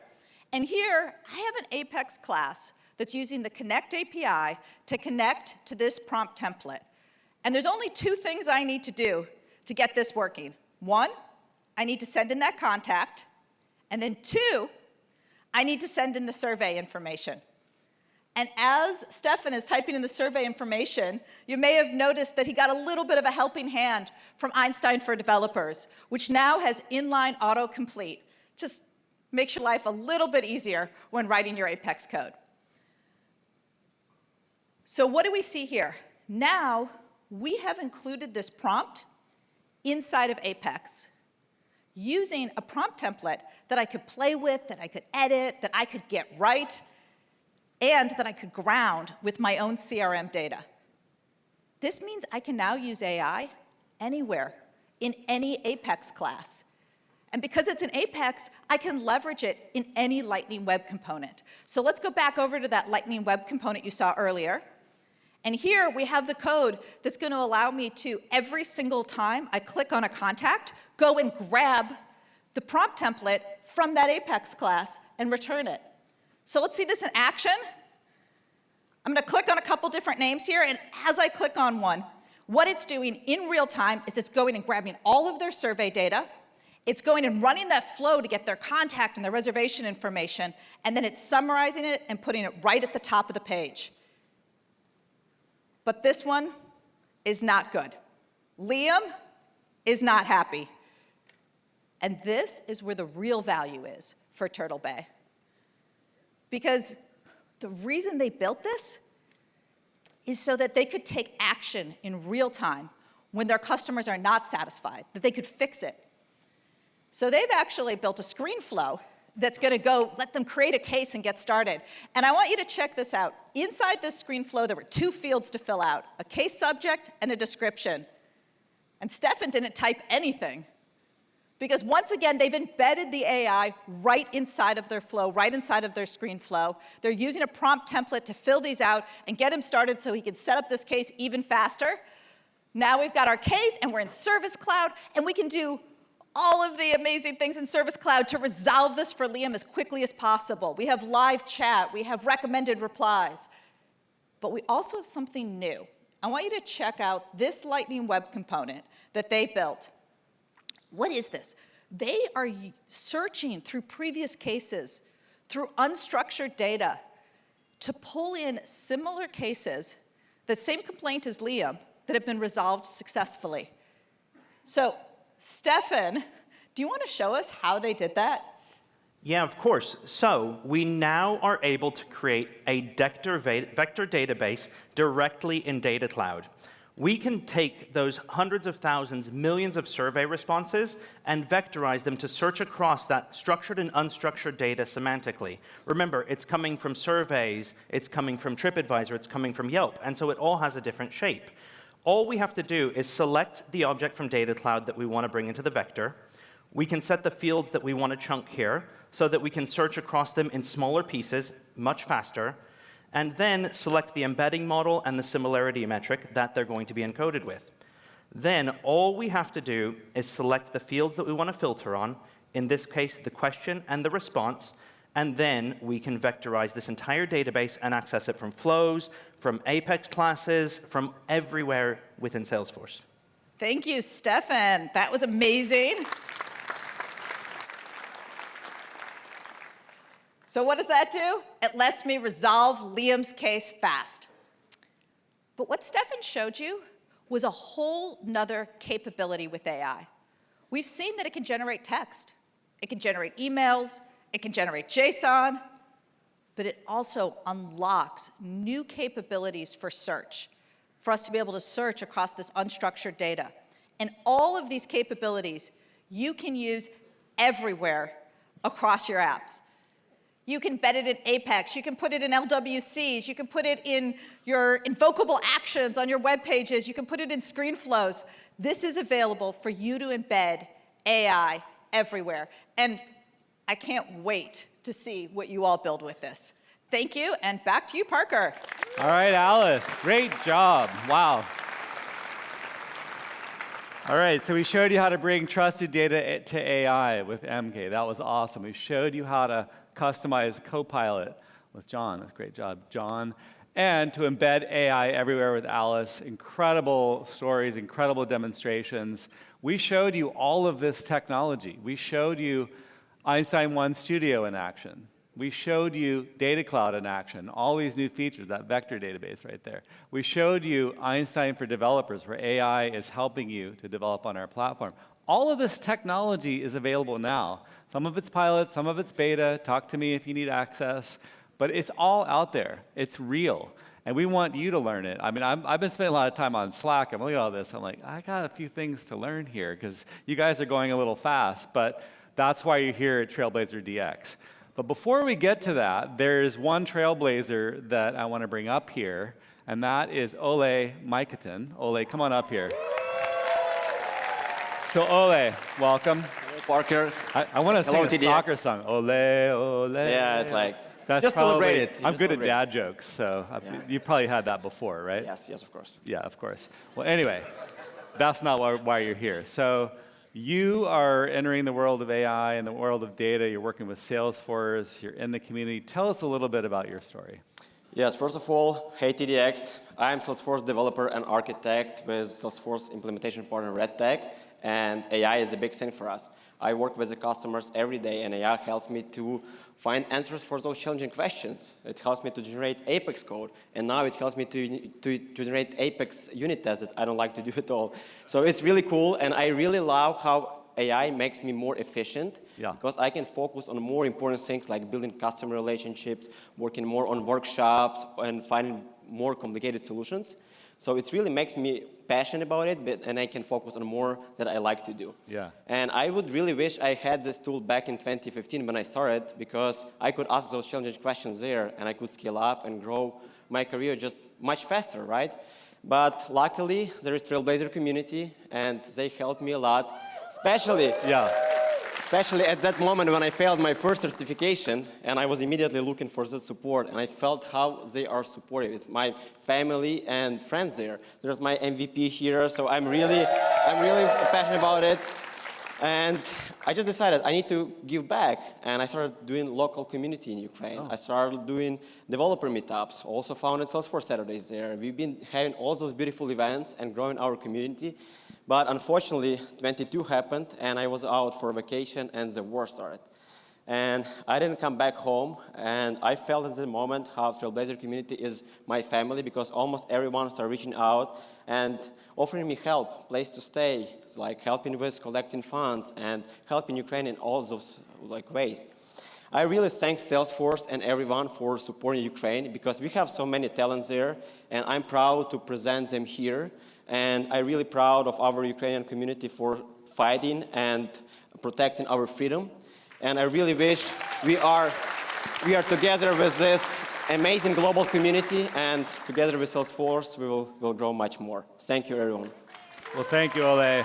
And here, I have an Apex class that's using the Connect API to connect to this prompt template. And there's only 2 things I need to do to get this working. 1, I need to send in that contact. And then 2, I need to send in the survey information. And as Stefan is typing in the survey information, you may have noticed that he got a little bit of a helping hand from Einstein for Developers, which now has inline autocomplete. Just makes your life a little bit easier when writing your Apex code. So what do we see here? Now, we have included this prompt inside of Apex using a prompt template that I could play with, that I could edit, that I could get right, and that I could ground with my own CRM data. This means I can now use AI anywhere, in any Apex class. And because it's an Apex, I can leverage it in any Lightning Web component. So let's go back over to that Lightning Web component you saw earlier. And here we have the code that's going to allow me to, every single time I click on a contact, go and grab the prompt template from that Apex class and return it. So let's see this in action. I'm going to click on a couple different names here, and as I click on one, what it's doing in real time is it's going and grabbing all of their survey data, it's going and running that flow to get their contact and their reservation information, and then it's summarizing it and putting it right at the top of the page. But this one is not good. Liam is not happy. And this is where the real value is for Turtle Bay. Because the reason they built this is so that they could take action in real time when their customers are not satisfied, that they could fix it. So they've actually built a screen flow that's going to go let them create a case and get started. And I want you to check this out. Inside this screen flow, there were 2 fields to fill out, a case subject and a description. And Stefan didn't type anything. Because once again, they've embedded the AI right inside of their flow, right inside of their screen flow. They're using a prompt template to fill these out and get him started so he can set up this case even faster. Now we've got our case, and we're in Service Cloud, and we can do all of the amazing things in Service Cloud to resolve this for Liam as quickly as possible. We have live chat. We have recommended replies. But we also have something new. I want you to check out this Lightning Web component that they built. What is this? They are searching through previous cases, through unstructured data, to pull in similar cases, that same complaint as Liam, that have been resolved successfully. So, Stefan, do you want to show us how they did that? Yeah, of course. So we now are able to create a vector database directly in Data Cloud. We can take those hundreds of thousands, millions of survey responses and vectorize them to search across that structured and unstructured data semantically. Remember, it's coming from surveys, it's coming from TripAdvisor, it's coming from Yelp, and so it all has a different shape. All we have to do is select the object from Data Cloud that we want to bring into the vector. We can set the fields that we want to chunk here so that we can search across them in smaller pieces much faster, and then select the embedding model and the similarity metric that they're going to be encoded with. Then all we have to do is select the fields that we want to filter on, in this case, the question and the response, and then we can vectorize this entire database and access it from flows, from Apex classes, from everywhere within Salesforce. Thank you, Stefan. That was amazing. So what does that do? It lets me resolve Liam's case fast. But what Stefan showed you was a whole nother capability with AI. We've seen that it can generate text. It can generate emails. It can generate JSON. But it also unlocks new capabilities for search, for us to be able to search across this unstructured data. And all of these capabilities you can use everywhere across your apps. You can embed it in Apex, you can put it in LWCs, you can put it in your invocable actions on your web pages, you can put it in screen flows. This is available for you to embed AI everywhere. And I can't wait to see what you all build with this. Thank you, and back to you, Parker. All right, Alice, great job. Wow. All right, so we showed you how to bring trusted data to AI with MK. That was awesome. We showed you how to customize Copilot with John. That's a great job, John. And to embed AI everywhere with Alice. Incredible stories, incredible demonstrations. We showed you all of this technology. We showed you Einstein 1 Studio in action. We showed you Data Cloud in action, all these new features, that vector database right there. We showed you Einstein for Developers, where AI is helping you to develop on our platform. All of this technology is available now. Some of it's pilot, some of it's beta. Talk to me if you need access. But it's all out there. It's real. And we want you to learn it. I mean, I've been spending a lot of time on Slack. I'm looking at all this. I'm like, I got a few things to learn here because you guys are going a little fast. But that's why you're here at TrailblazerDX. But before we get to that, there's one Trailblazer that I want to bring up here, and that is Ole Mikatin. Ole, come on up here. So Ole, welcome. Hello, Parker. I want to sing a TDX. Soccer song. Ole, ole. Yeah, it's like, That's just probably, celebrate it. I'm Just good celebrate. at dad jokes, so you probably had that before, right? Yes, of course. Yeah, of course. Well, anyway, that's not why you're here. So you are entering the world of AI and the world of data. You're working with Salesforce. You're in the community. Tell us a little bit about your story. Yes, first of all, hey TDX. I'm Salesforce developer and architect with Salesforce implementation partner RedTech, and AI is a big thing for us. I work with the customers every day, and AI helps me to find answers for those challenging questions. It helps me to generate Apex code, and now it helps me to generate Apex unit tests that I don't like to do at all. So it's really cool, and I really love how AI makes me more efficient because I can focus on more important things like building customer relationships, working more on workshops, and finding more complicated solutions. So it really makes me passionate about it, and I can focus on more that I like to do. Yeah. And I would really wish I had this tool back in 2015 when I started, because I could ask those challenging questions there, and I could scale up and grow my career just much faster, right? But luckily, there is Trailblazer community, and they helped me a lot, especially at that moment when I failed my first certification, and I was immediately looking for that support, and I felt how they are supportive. It's my family and friends there. There's my MVP here, so I'm really passionate about it. And I just decided I need to give back, and I started doing local community in Ukraine. I started doing developer meetups, also founded Salesforce Saturdays there. We've been having all those beautiful events and growing our community. But unfortunately, 22 happened, and I was out for vacation, and the war started. And I didn't come back home, and I felt at the moment how Trailblazer community is my family, because almost everyone started reaching out and offering me help, place to stay, like helping with collecting funds and helping Ukraine in all those ways. I really thank Salesforce and everyone for supporting Ukraine, because we have so many talents there, and I'm proud to present them here. And I'm really proud of our Ukrainian community for fighting and protecting our freedom. And I really wish we are together with this amazing global community, and together with Salesforce, we'll grow much more. Thank you, everyone. Well, thank you, Ole.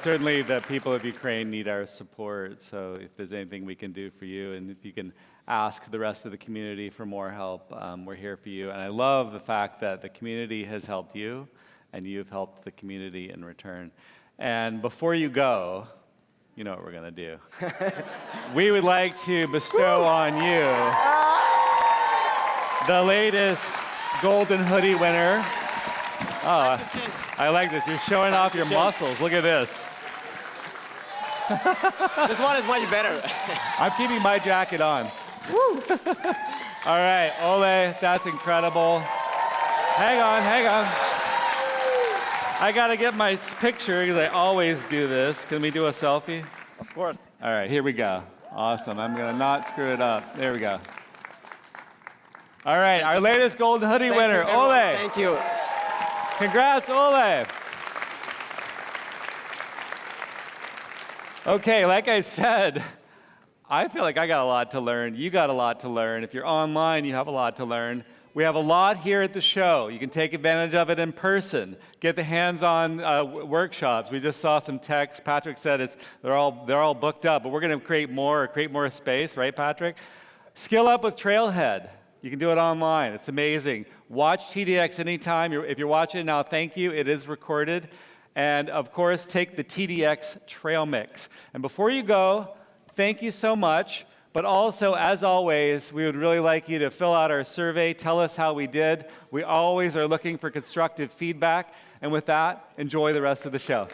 certainly the people of Ukraine need our support. So if there's anything we can do for you, and if you can ask the rest of the community for more help, we're here for you. And I love the fact that the community has helped you, and you've helped the community in return. And before you go, you know what we're going to do. We would like to bestow on you the latest Golden Hoodie winner. Oh, I like this. You're showing off your muscles. Look at this. This one is much better. I'm keeping my jacket on. Woo. All right, Ole, that's incredible. Hang on. I got to get my picture because I always do this. Can we do a selfie? Of course. All right, here we go. Awesome. I'm going to not screw it up. There we go. All right, our latest Golden Hoodie winner, Ole. Thank you. Congrats, Ole. Okay, like I said, I feel like I got a lot to learn. You got a lot to learn. If you're online, you have a lot to learn. We have a lot here at the show. You can take advantage of it in person. Get the hands-on workshops. We just saw some text. Patrick said they're all booked up, but we're going to create more space, right, Patrick? Skill up with Trailhead. You can do it online. It's amazing. Watch TDX anytime. If you're watching now, thank you. It is recorded. And of course, take the TDX Trail Mix. And before you go, thank you so much. But also, as always, we would really like you to fill out our survey. Tell us how we did. We always are looking for constructive feedback. And with that, enjoy the rest of the show.